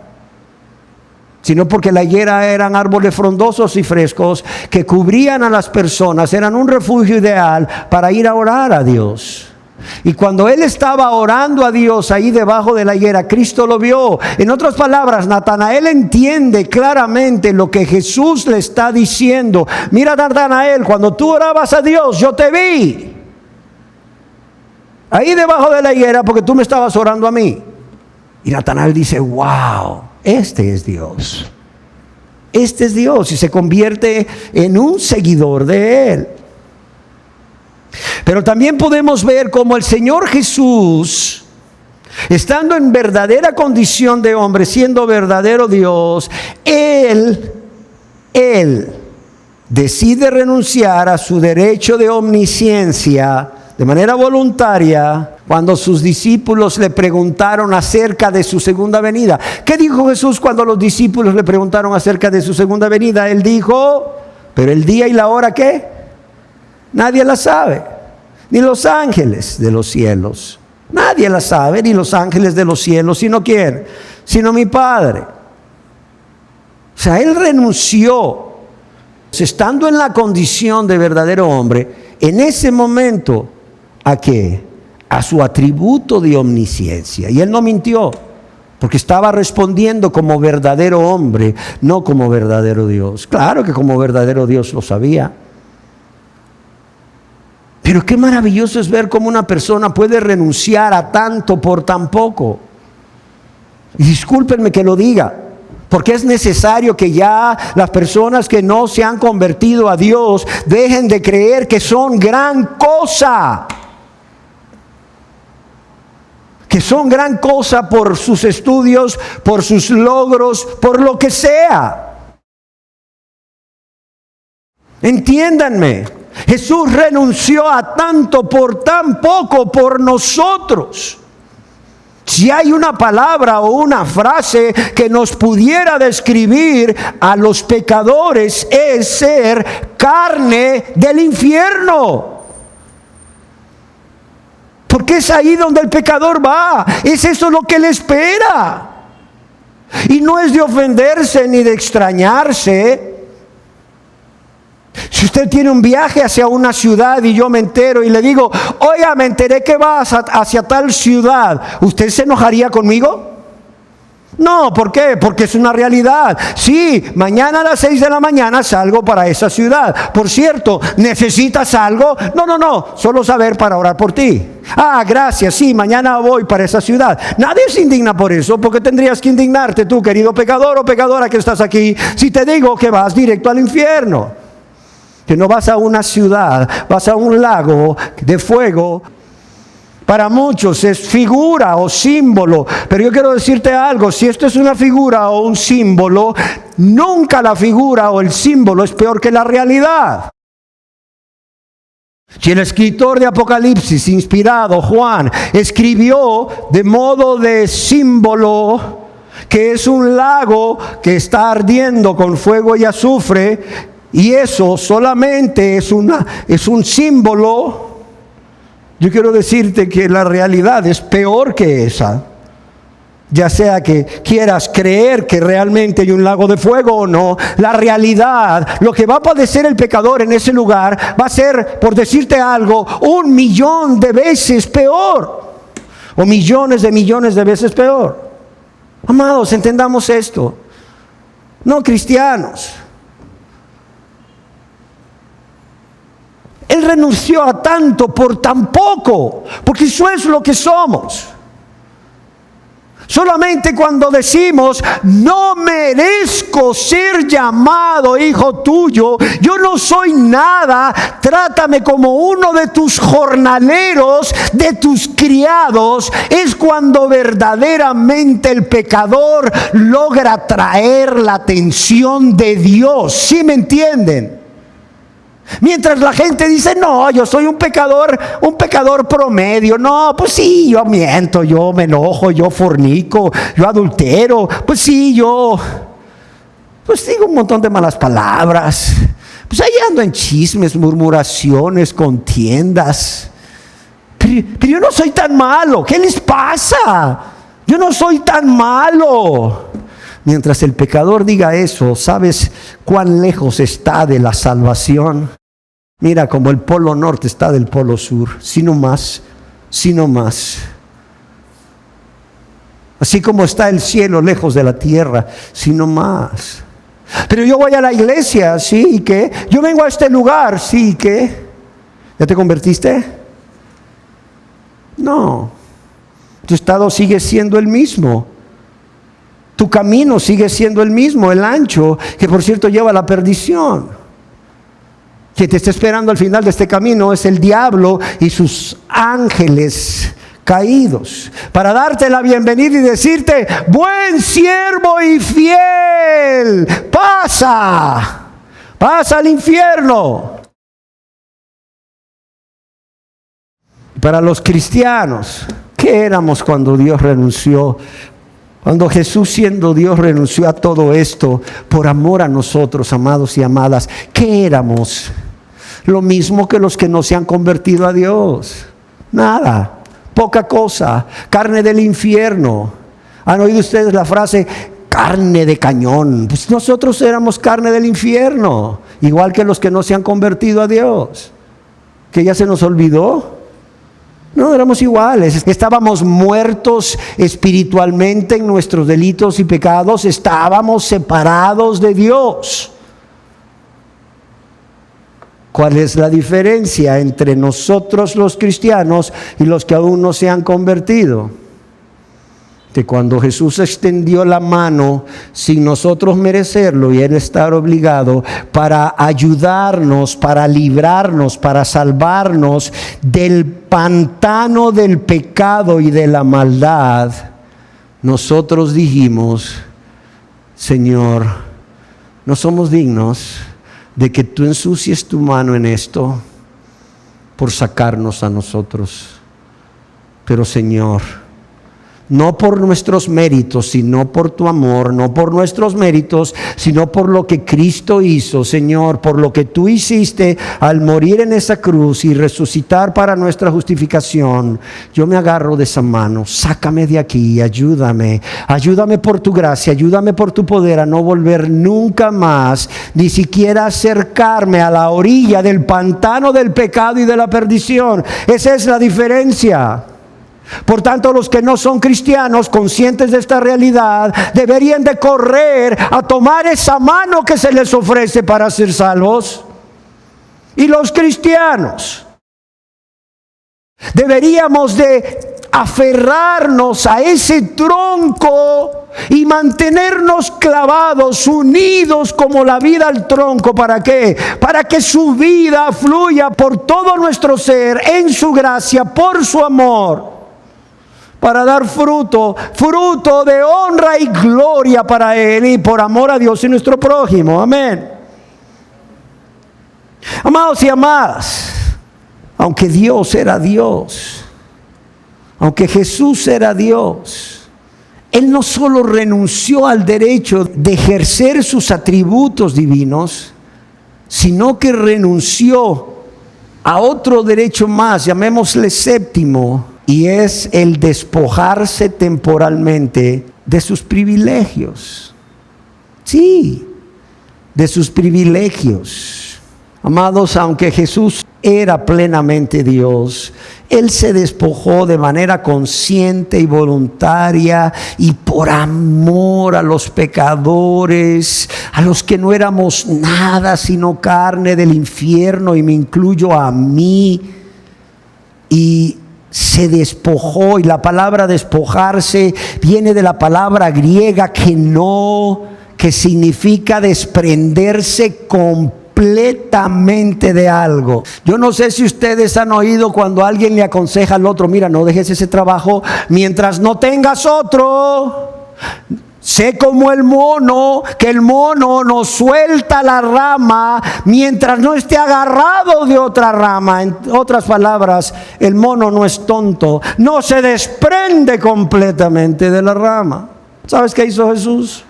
sino porque la higuera eran árboles frondosos y frescos que cubrían a las personas, eran un refugio ideal para ir a orar a Dios. Y cuando él estaba orando a Dios ahí debajo de la higuera, Cristo lo vio. En otras palabras, Natanael entiende claramente lo que Jesús le está diciendo. Mira, Natanael, cuando tú orabas a Dios, yo te vi ahí debajo de la higuera porque tú me estabas orando a mí. Y Natanael dice, wow, este es Dios. Este es Dios, y se convierte en un seguidor de él. Pero también podemos ver cómo el Señor Jesús, estando en verdadera condición de hombre, siendo verdadero Dios, Él decide renunciar a su derecho de omnisciencia de manera voluntaria cuando sus discípulos le preguntaron acerca de su segunda venida. ¿Qué dijo Jesús cuando los discípulos le preguntaron acerca de su segunda venida? Él dijo, pero el día y la hora, ¿qué? Nadie la sabe, ni los ángeles de los cielos. Nadie la sabe, ni los ángeles de los cielos, sino ¿quién? Sino mi Padre. O sea, él renunció, estando en la condición de verdadero hombre, en ese momento, ¿a qué? A su atributo de omnisciencia. Y él no mintió, porque estaba respondiendo como verdadero hombre, no como verdadero Dios. Claro que como verdadero Dios lo sabía. Pero qué maravilloso es ver cómo una persona puede renunciar a tanto por tan poco. Y discúlpenme que lo diga, porque es necesario que ya las personas que no se han convertido a Dios dejen de creer que son gran cosa. Que son gran cosa por sus estudios, por sus logros, por lo que sea. Entiéndanme. Jesús renunció a tanto por tan poco por nosotros. Si hay una palabra o una frase que nos pudiera describir a los pecadores, es ser carne del infierno. Porque es ahí donde el pecador va. Es eso lo que le espera. Y no es de ofenderse ni de extrañarse. Si usted tiene un viaje hacia una ciudad y yo me entero y le digo, oiga, me enteré que vas hacia tal ciudad, ¿usted se enojaría conmigo? No, ¿por qué? Porque es una realidad. Sí, mañana a las 6 de la mañana salgo para esa ciudad. Por cierto, ¿necesitas algo? No, solo saber para orar por ti. Ah, gracias, sí, mañana voy para esa ciudad. Nadie se indigna por eso. ¿Por qué tendrías que indignarte tú, querido pecador o pecadora que estás aquí, si te digo que vas directo al infierno? Que no vas a una ciudad, vas a un lago de fuego. Para muchos es figura o símbolo, pero yo quiero decirte algo, si esto es una figura o un símbolo, nunca la figura o el símbolo es peor que la realidad. Si el escritor de Apocalipsis, inspirado, Juan, escribió de modo de símbolo que es un lago que está ardiendo con fuego y azufre, y eso solamente es un símbolo, yo quiero decirte que la realidad es peor que esa. Ya sea que quieras creer que realmente hay un lago de fuego o no, la realidad, lo que va a padecer el pecador en ese lugar, va a ser, por decirte algo, 1.000.000 de veces peor. O millones de veces peor. Amados, entendamos esto. No cristianos. Él renunció a tanto por tan poco, porque eso es lo que somos. Solamente cuando decimos, no merezco ser llamado hijo tuyo, yo no soy nada, trátame como uno de tus jornaleros, de tus criados, es cuando verdaderamente el pecador logra atraer la atención de Dios. ¿Sí me entienden? Mientras la gente dice, no, yo soy un pecador promedio. No, pues sí, yo miento, yo me enojo, yo fornico, yo adultero. Pues sí, yo digo un montón de malas palabras. Pues ahí ando en chismes, murmuraciones, contiendas. Pero yo no soy tan malo. ¿Qué les pasa? Yo no soy tan malo. Mientras el pecador diga eso, ¿sabes cuán lejos está de la salvación? Mira, como el polo norte está del polo sur, sino más. Así como está el cielo lejos de la tierra, sino más. Pero yo voy a la iglesia, ¿sí? ¿Y qué? Yo vengo a este lugar, ¿sí? ¿Y qué? ¿Ya te convertiste? No. Tu estado sigue siendo el mismo. Tu camino sigue siendo el mismo, el ancho, que por cierto lleva a la perdición. Quien te está esperando al final de este camino es el diablo y sus ángeles caídos, para darte la bienvenida y decirte: buen siervo y fiel, pasa al infierno. Para los cristianos, ¿qué éramos cuando Dios renunció? Cuando Jesús, siendo Dios, renunció a todo esto por amor a nosotros, amados y amadas. ¿Qué éramos? Lo mismo que los que no se han convertido a Dios. Nada, poca cosa, carne del infierno. ¿Han oído ustedes la frase carne de cañón? Pues nosotros éramos carne del infierno, igual que los que no se han convertido a Dios. ¿Que ya se nos olvidó? No, éramos iguales. Estábamos muertos espiritualmente en nuestros delitos y pecados. Estábamos separados de Dios. ¿Cuál es la diferencia entre nosotros los cristianos y los que aún no se han convertido? Que cuando Jesús extendió la mano sin nosotros merecerlo y Él estar obligado para ayudarnos, para librarnos, para salvarnos del pantano del pecado y de la maldad, nosotros dijimos: Señor, no somos dignos de que tú ensucies tu mano en esto por sacarnos a nosotros. Pero Señor, no por nuestros méritos, sino por tu amor, no por nuestros méritos, sino por lo que Cristo hizo, Señor, por lo que tú hiciste al morir en esa cruz y resucitar para nuestra justificación. Yo me agarro de esa mano, sácame de aquí, ayúdame por tu gracia, ayúdame por tu poder a no volver nunca más, ni siquiera acercarme a la orilla del pantano del pecado y de la perdición. Esa es la diferencia. Por tanto, los que no son cristianos, conscientes de esta realidad, deberían de correr a tomar esa mano que se les ofrece para ser salvos. Y los cristianos deberíamos de aferrarnos a ese tronco y mantenernos clavados, unidos como la vida al tronco. ¿Para qué? Para que su vida fluya por todo nuestro ser, en su gracia, por su amor, para dar fruto de honra y gloria para Él y por amor a Dios y nuestro prójimo. Amén. Amados y amadas, aunque Dios era Dios, aunque Jesús era Dios, Él no solo renunció al derecho de ejercer sus atributos divinos, sino que renunció a otro derecho más, llamémosle séptimo, y es el despojarse temporalmente de sus privilegios. Sí, de sus privilegios. Amados, aunque Jesús era plenamente Dios, Él se despojó de manera consciente y voluntaria y por amor a los pecadores, a los que no éramos nada sino carne del infierno, y me incluyo a mí. Y se despojó, y la palabra despojarse viene de la palabra griega que significa desprenderse completamente de algo. Yo no sé si ustedes han oído cuando alguien le aconseja al otro: mira, no dejes ese trabajo mientras no tengas otro. Sé como el mono, que el mono no suelta la rama mientras no esté agarrado de otra rama. En otras palabras, el mono no es tonto, no se desprende completamente de la rama. ¿Sabes qué hizo Jesús?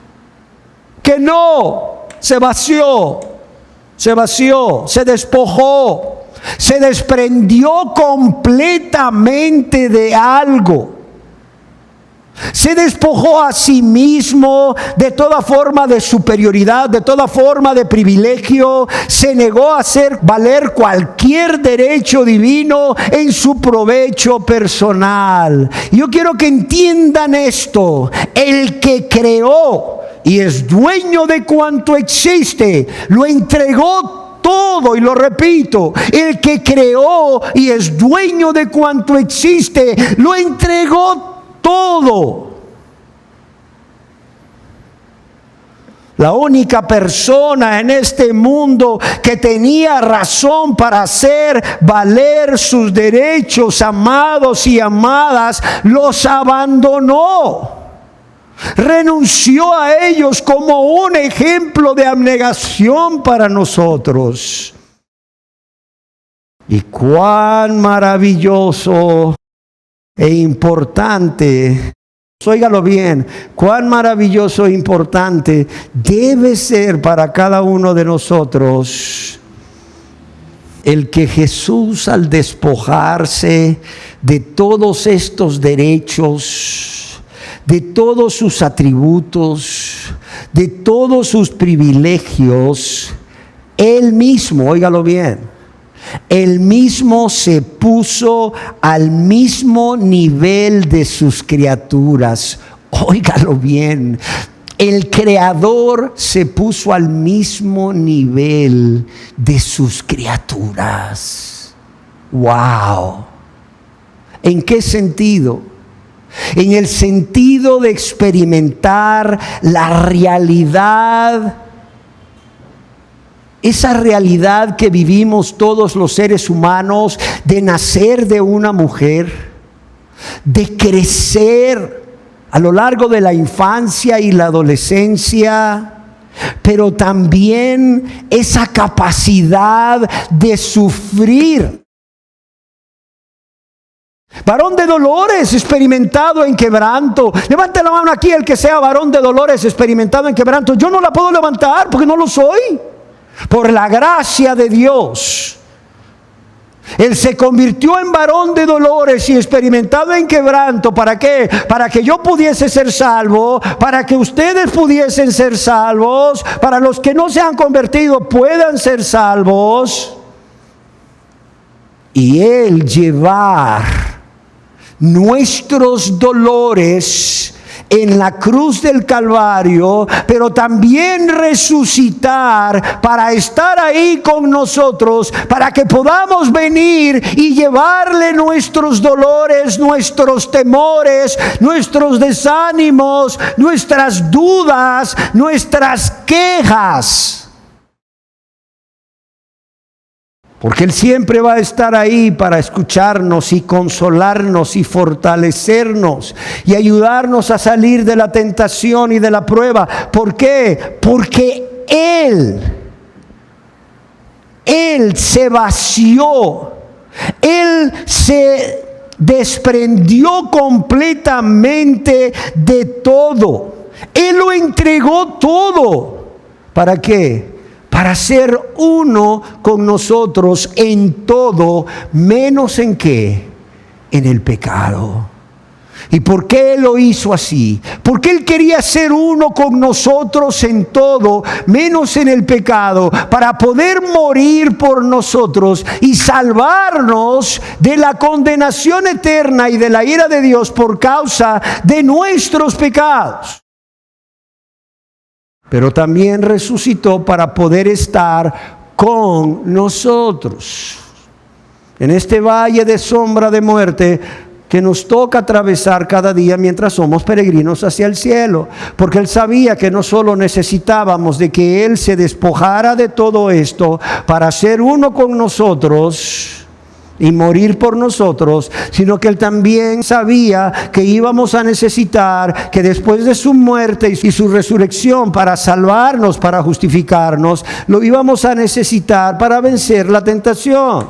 Que no, se vació, se despojó, se desprendió completamente de algo. Se despojó a sí mismo de toda forma de superioridad, de toda forma de privilegio. Se negó a hacer valer cualquier derecho divino en su provecho personal. Yo quiero que entiendan esto. El que creó y es dueño de cuanto existe, lo entregó todo, y lo repito, el que creó y es dueño de cuanto existe, lo entregó todo. La única persona en este mundo que tenía razón para hacer valer sus derechos, amados y amadas, los abandonó. Renunció a ellos como un ejemplo de abnegación para nosotros. Y cuán maravilloso e importante, óigalo bien, cuán maravilloso e importante debe ser para cada uno de nosotros el que Jesús, al despojarse de todos estos derechos, de todos sus atributos, de todos sus privilegios, Él mismo, óigalo bien, Él mismo se puso al mismo nivel de sus criaturas. Óigalo bien. El Creador se puso al mismo nivel de sus criaturas. ¡Wow! ¿En qué sentido? En el sentido de experimentar la realidad, esa realidad que vivimos todos los seres humanos, de nacer de una mujer, de crecer a lo largo de la infancia y la adolescencia, pero también esa capacidad de sufrir. Varón de dolores, experimentado en quebranto. Levante la mano aquí el que sea varón de dolores, experimentado en quebranto. Yo no la puedo levantar porque no lo soy. Por la gracia de Dios, Él se convirtió en varón de dolores y experimentado en quebranto. ¿Para qué? Para que yo pudiese ser salvo, para que ustedes pudiesen ser salvos, para los que no se han convertido puedan ser salvos. Y Él llevar nuestros dolores en la cruz del Calvario, pero también resucitar para estar ahí con nosotros, para que podamos venir y llevarle nuestros dolores, nuestros temores, nuestros desánimos, nuestras dudas, nuestras quejas. Porque Él siempre va a estar ahí para escucharnos y consolarnos y fortalecernos y ayudarnos a salir de la tentación y de la prueba. ¿Por qué? Porque Él se vació, Él se desprendió completamente de todo. Él lo entregó todo. ¿Para qué? Para ser uno con nosotros en todo, menos en qué, en el pecado. ¿Y por qué Él lo hizo así? Porque Él quería ser uno con nosotros en todo, menos en el pecado, para poder morir por nosotros y salvarnos de la condenación eterna y de la ira de Dios por causa de nuestros pecados. Pero también resucitó para poder estar con nosotros en este valle de sombra de muerte que nos toca atravesar cada día mientras somos peregrinos hacia el cielo. Porque Él sabía que no solo necesitábamos de que Él se despojara de todo esto para ser uno con nosotros y morir por nosotros, sino que Él también sabía que íbamos a necesitar que después de su muerte y su resurrección, para salvarnos, para justificarnos, lo íbamos a necesitar para vencer la tentación.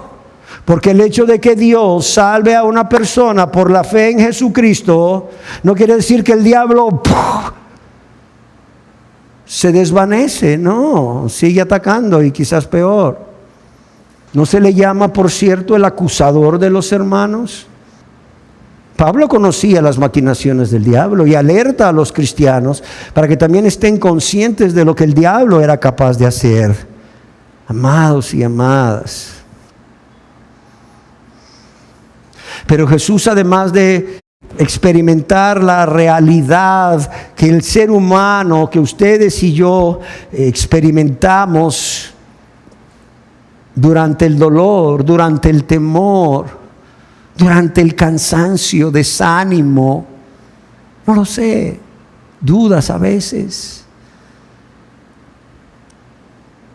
Porque el hecho de que Dios salve a una persona por la fe en Jesucristo no quiere decir que el diablo se desvanece. No, sigue atacando y quizás peor. ¿No se le llama, por cierto, el acusador de los hermanos? Pablo conocía las maquinaciones del diablo y alerta a los cristianos para que también estén conscientes de lo que el diablo era capaz de hacer. Amados y amadas. Pero Jesús, además de experimentar la realidad que el ser humano, que ustedes y yo experimentamos durante el dolor, durante el temor, durante el cansancio, desánimo, no lo sé, dudas a veces.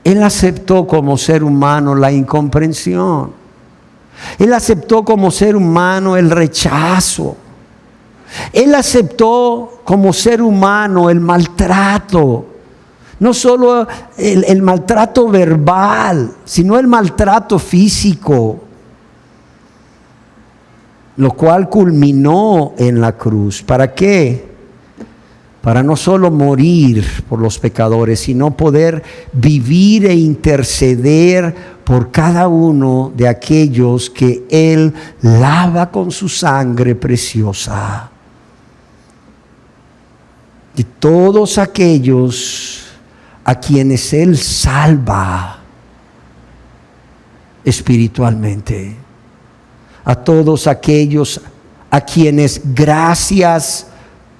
Él aceptó como ser humano la incomprensión. Él aceptó como ser humano el rechazo. Él aceptó como ser humano el maltrato. No solo el maltrato verbal, sino el maltrato físico. Lo cual culminó en la cruz. ¿Para qué? Para no solo morir por los pecadores, sino poder vivir e interceder por cada uno de aquellos que Él lava con su sangre preciosa. De todos aquellos a quienes Él salva espiritualmente. A todos aquellos a quienes, gracias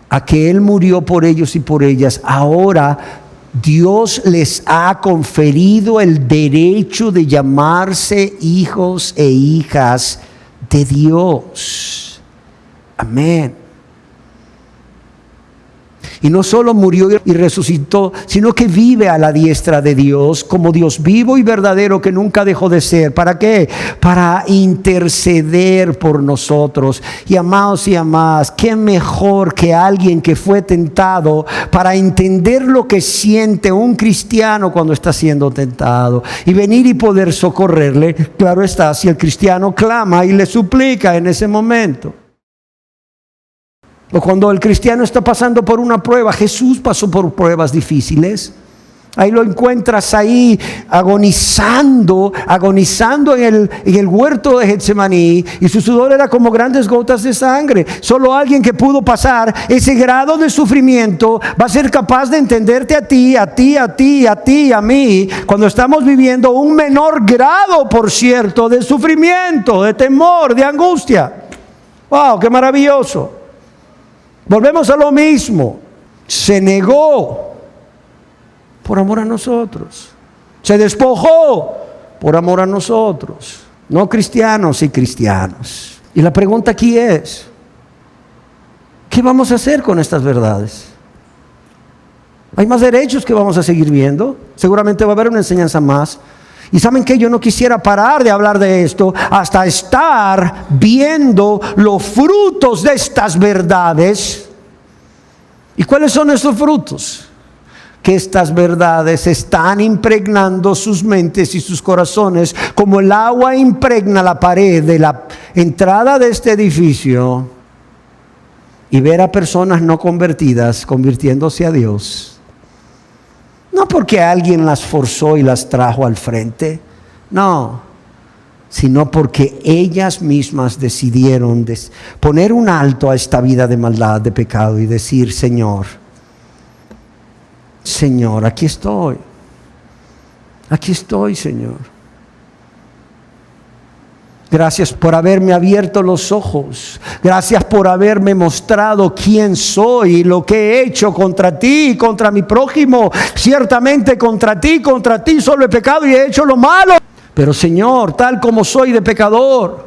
a que Él murió por ellos y por ellas, ahora Dios les ha conferido el derecho de llamarse hijos e hijas de Dios. Amén. Y no solo murió y resucitó, sino que vive a la diestra de Dios como Dios vivo y verdadero que nunca dejó de ser. ¿Para qué? Para interceder por nosotros. Y amados y amadas, qué mejor que alguien que fue tentado para entender lo que siente un cristiano cuando está siendo tentado y venir y poder socorrerle. Claro está, si el cristiano clama y le suplica en ese momento. O cuando el cristiano está pasando por una prueba. Jesús pasó por pruebas difíciles. Ahí lo encuentras ahí agonizando en el huerto de Getsemaní, y su sudor era como grandes gotas de sangre. Solo alguien que pudo pasar ese grado de sufrimiento va a ser capaz de entenderte a ti, a mí, cuando estamos viviendo un menor grado, por cierto, de sufrimiento, de temor, de angustia. ¡Wow! ¡Qué maravilloso! Volvemos a lo mismo. Se negó por amor a nosotros. Se despojó por amor a nosotros. No cristianos y cristianos. Y la pregunta aquí es, ¿qué vamos a hacer con estas verdades? Hay más derechos que vamos a seguir viendo. Seguramente va a haber una enseñanza más. Y ¿saben qué? Yo no quisiera parar de hablar de esto hasta estar viendo los frutos de estas verdades. ¿Y cuáles son esos frutos? Que estas verdades están impregnando sus mentes y sus corazones como el agua impregna la pared de la entrada de este edificio, y ver a personas no convertidas convirtiéndose a Dios. No porque alguien las forzó y las trajo al frente, no, sino porque ellas mismas decidieron poner un alto a esta vida de maldad, de pecado, y decir: Señor, aquí estoy, Señor. Gracias por haberme abierto los ojos. Gracias por haberme mostrado quién soy y lo que he hecho contra ti y contra mi prójimo. Ciertamente contra ti solo he pecado y he hecho lo malo. Pero Señor, tal como soy de pecador,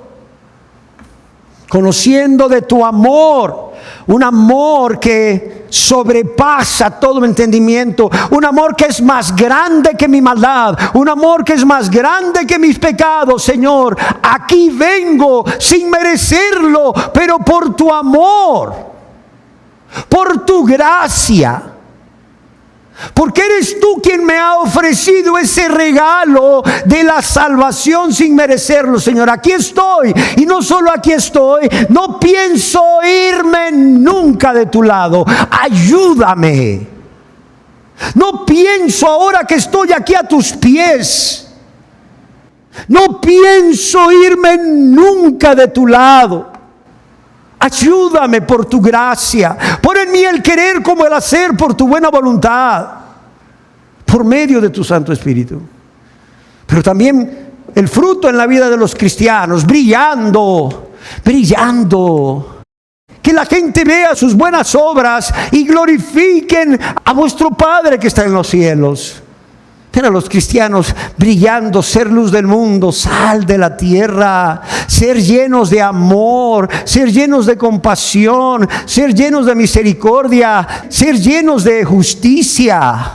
conociendo de tu amor, un amor que sobrepasa todo entendimiento, un amor que es más grande que mi maldad, un amor que es más grande que mis pecados. Señor, aquí vengo sin merecerlo, pero por tu amor, por tu gracia, porque eres tú quien me ha ofrecido ese regalo de la salvación sin merecerlo. Señor, aquí estoy, y no solo aquí estoy, no pienso irme nunca de tu lado. Ayúdame. No pienso, ahora que estoy aquí a tus pies, no pienso irme nunca de tu lado. Ayúdame por tu gracia. Pon en mí el querer como el hacer por tu buena voluntad, por medio de tu Santo Espíritu. Pero también el fruto en la vida de los cristianos, brillando. Que la gente vea sus buenas obras y glorifiquen a vuestro Padre que está en los cielos. Ver a los cristianos brillando, ser luz del mundo, sal de la tierra, ser llenos de amor, ser llenos de compasión, ser llenos de misericordia, ser llenos de justicia,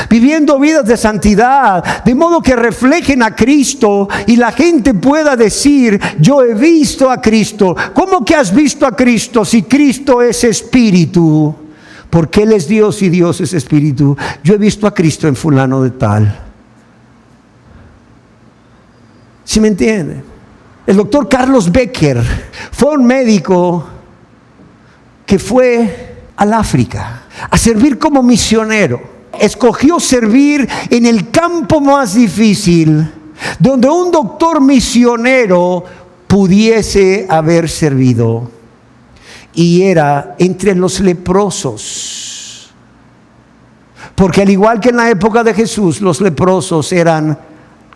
viviendo vidas de santidad, de modo que reflejen a Cristo y la gente pueda decir: yo he visto a Cristo. ¿Cómo que has visto a Cristo si Cristo es espíritu? Porque Él es Dios y Dios es espíritu. Yo he visto a Cristo en fulano de tal. ¿Sí me entiende? El doctor Carlos Becker fue un médico que fue al África a servir como misionero. Escogió servir en el campo más difícil, donde un doctor misionero pudiese haber servido. Y era entre los leprosos. Porque al igual que en la época de Jesús, los leprosos eran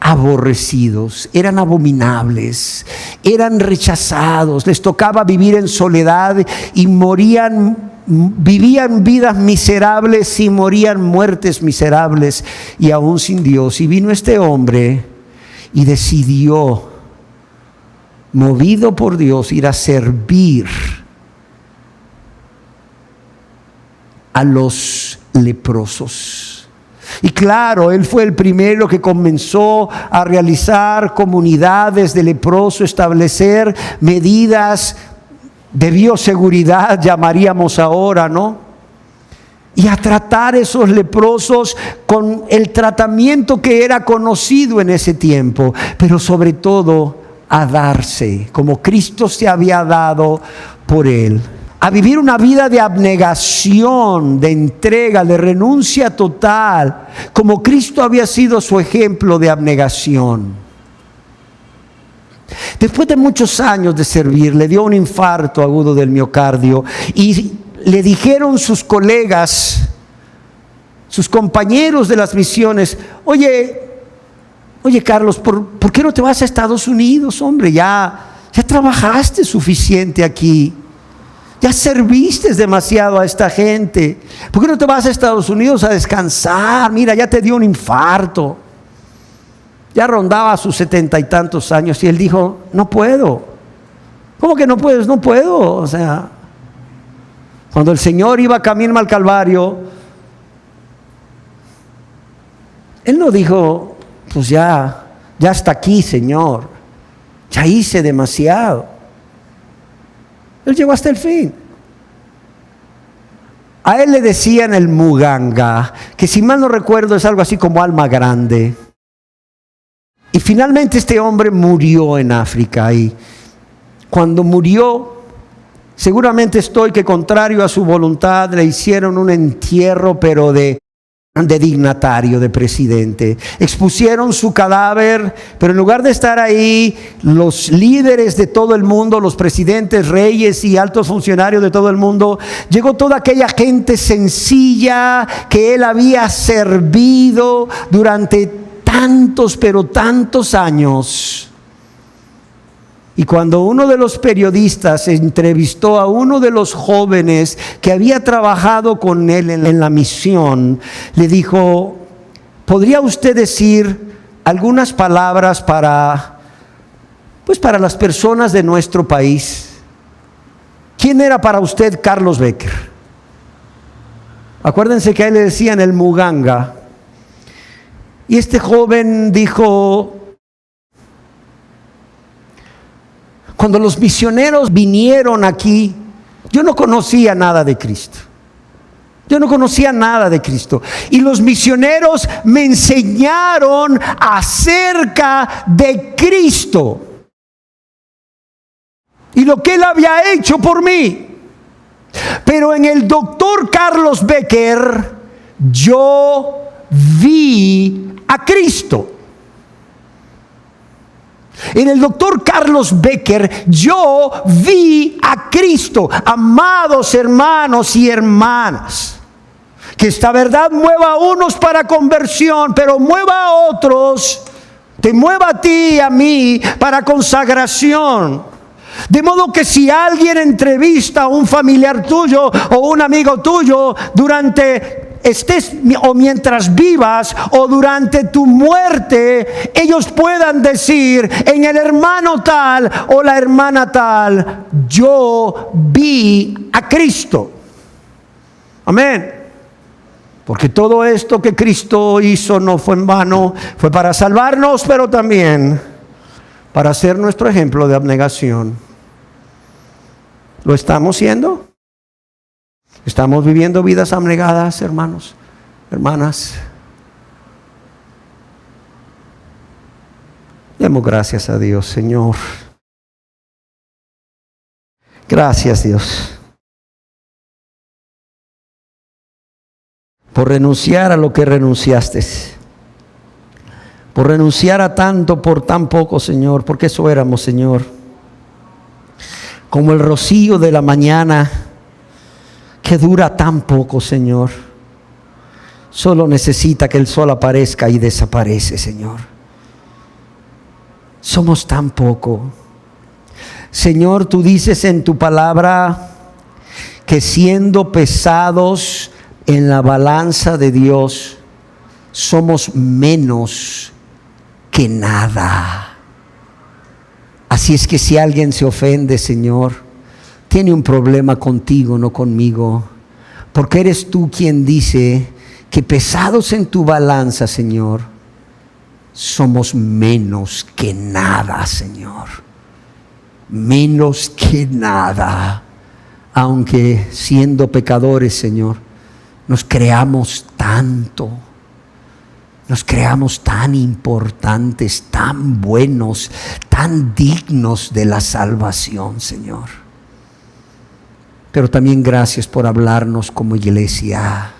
aborrecidos, eran abominables, eran rechazados, les tocaba vivir en soledad y vivían vidas miserables y morían muertes miserables y aún sin Dios. Y vino este hombre y decidió, movido por Dios, ir a servir a los leprosos. Y claro, él fue el primero que comenzó a realizar comunidades de leprosos, establecer medidas de bioseguridad, llamaríamos ahora, ¿no? Y a tratar esos leprosos con el tratamiento que era conocido en ese tiempo, pero sobre todo a darse, como Cristo se había dado por él. A vivir una vida de abnegación, de entrega, de renuncia total, como Cristo había sido su ejemplo de abnegación. Después de muchos años de servir, le dio un infarto agudo del miocardio y le dijeron sus colegas, sus compañeros de las misiones: oye Carlos, ¿por qué no te vas a Estados Unidos, hombre? Ya trabajaste suficiente aquí. Ya serviste demasiado a esta gente. ¿Por qué no te vas a Estados Unidos a descansar? Mira, ya te dio un infarto. Ya rondaba sus 70 y tantos años y él dijo: no puedo. ¿Cómo que no puedes? No puedo. O sea, cuando el Señor iba camino al Calvario, Él no dijo: pues ya hasta aquí, Señor. Ya hice demasiado. Él llegó hasta el fin. A él le decían el muganga, que si mal no recuerdo es algo así como alma grande. Y finalmente este hombre murió en África. Y cuando murió, seguramente estoy que contrario a su voluntad le hicieron un entierro, pero de dignatario, de presidente. Expusieron su cadáver, pero en lugar de estar ahí, los líderes de todo el mundo, los presidentes, reyes y altos funcionarios de todo el mundo, llegó toda aquella gente sencilla que él había servido durante tantos, pero tantos años. Y cuando uno de los periodistas entrevistó a uno de los jóvenes que había trabajado con él en la misión, le dijo: ¿podría usted decir algunas palabras para las personas de nuestro país? ¿Quién era para usted Carlos Becker? Acuérdense que a él le decían el muganga. Y este joven dijo: cuando los misioneros vinieron aquí, yo no conocía nada de Cristo. Yo no conocía nada de Cristo. Y los misioneros me enseñaron acerca de Cristo y lo que Él había hecho por mí. Pero en el doctor Carlos Becker yo vi a Cristo. En el doctor Carlos Becker, yo vi a Cristo. Amados hermanos y hermanas, que esta verdad mueva a unos para conversión, pero mueva a otros, te mueva a ti y a mí para consagración. De modo que si alguien entrevista a un familiar tuyo o un amigo tuyo durante estés o mientras vivas o durante tu muerte, ellos puedan decir en el hermano tal o la hermana tal, yo vi a Cristo. Amén. Porque todo esto que Cristo hizo no fue en vano, fue para salvarnos, pero también para ser nuestro ejemplo de abnegación. ¿Lo estamos siendo? ¿Estamos viviendo vidas abnegadas, hermanos, hermanas? Demos gracias a Dios, Señor. Gracias, Dios, por renunciar a lo que renunciaste, por renunciar a tanto por tan poco, Señor, porque eso éramos, Señor, como el rocío de la mañana que dura tan poco, Señor. Solo necesita que el sol aparezca y desaparece, Señor. Somos tan poco. Señor, tú dices en tu palabra que siendo pesados en la balanza de Dios, somos menos que nada. Así es que si alguien se ofende, Señor, tiene un problema contigo, no conmigo, porque eres tú quien dice que pesados en tu balanza, Señor, somos menos que nada, Señor. Menos que nada. Aunque siendo pecadores, Señor, nos creamos tanto, nos creamos tan importantes, tan buenos, tan dignos de la salvación, Señor. Pero también gracias por hablarnos como iglesia.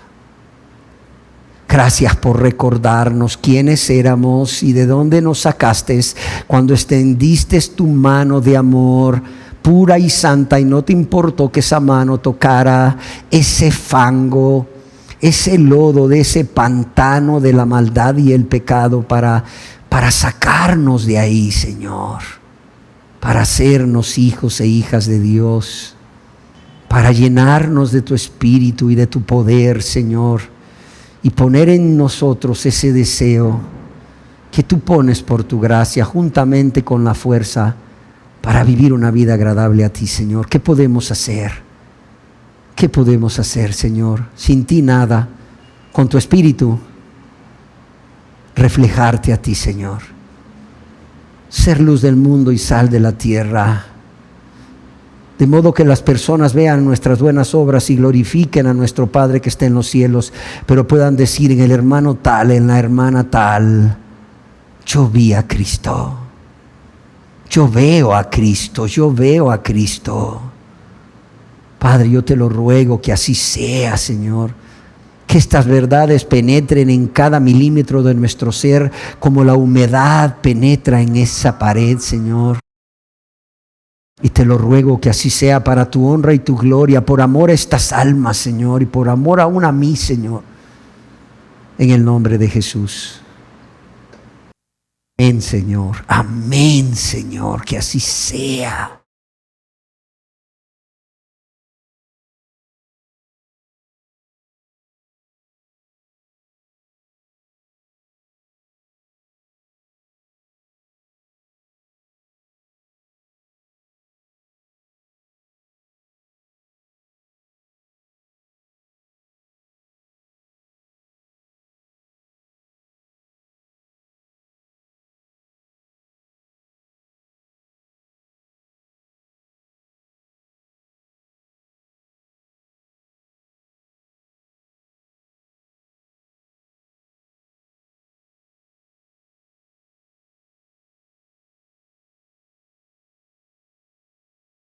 Gracias por recordarnos quiénes éramos y de dónde nos sacaste cuando extendiste tu mano de amor pura y santa y no te importó que esa mano tocara ese fango, ese lodo de ese pantano de la maldad y el pecado para sacarnos de ahí, Señor, para hacernos hijos e hijas de Dios, para llenarnos de tu espíritu y de tu poder, Señor, y poner en nosotros ese deseo que tú pones por tu gracia juntamente con la fuerza para vivir una vida agradable a ti, Señor. ¿Qué podemos hacer? ¿Qué podemos hacer, Señor? Sin ti nada, con tu espíritu, reflejarte a ti, Señor. Ser luz del mundo y sal de la tierra. De modo que las personas vean nuestras buenas obras y glorifiquen a nuestro Padre que está en los cielos, pero puedan decir en el hermano tal, en la hermana tal, yo vi a Cristo. Yo veo a Cristo, yo veo a Cristo. Padre, yo te lo ruego que así sea, Señor. Que estas verdades penetren en cada milímetro de nuestro ser, como la humedad penetra en esa pared, Señor. Y te lo ruego que así sea para tu honra y tu gloria, por amor a estas almas, Señor, y por amor aún a mí, Señor. En el nombre de Jesús. Amén, Señor. Amén, Señor. Que así sea.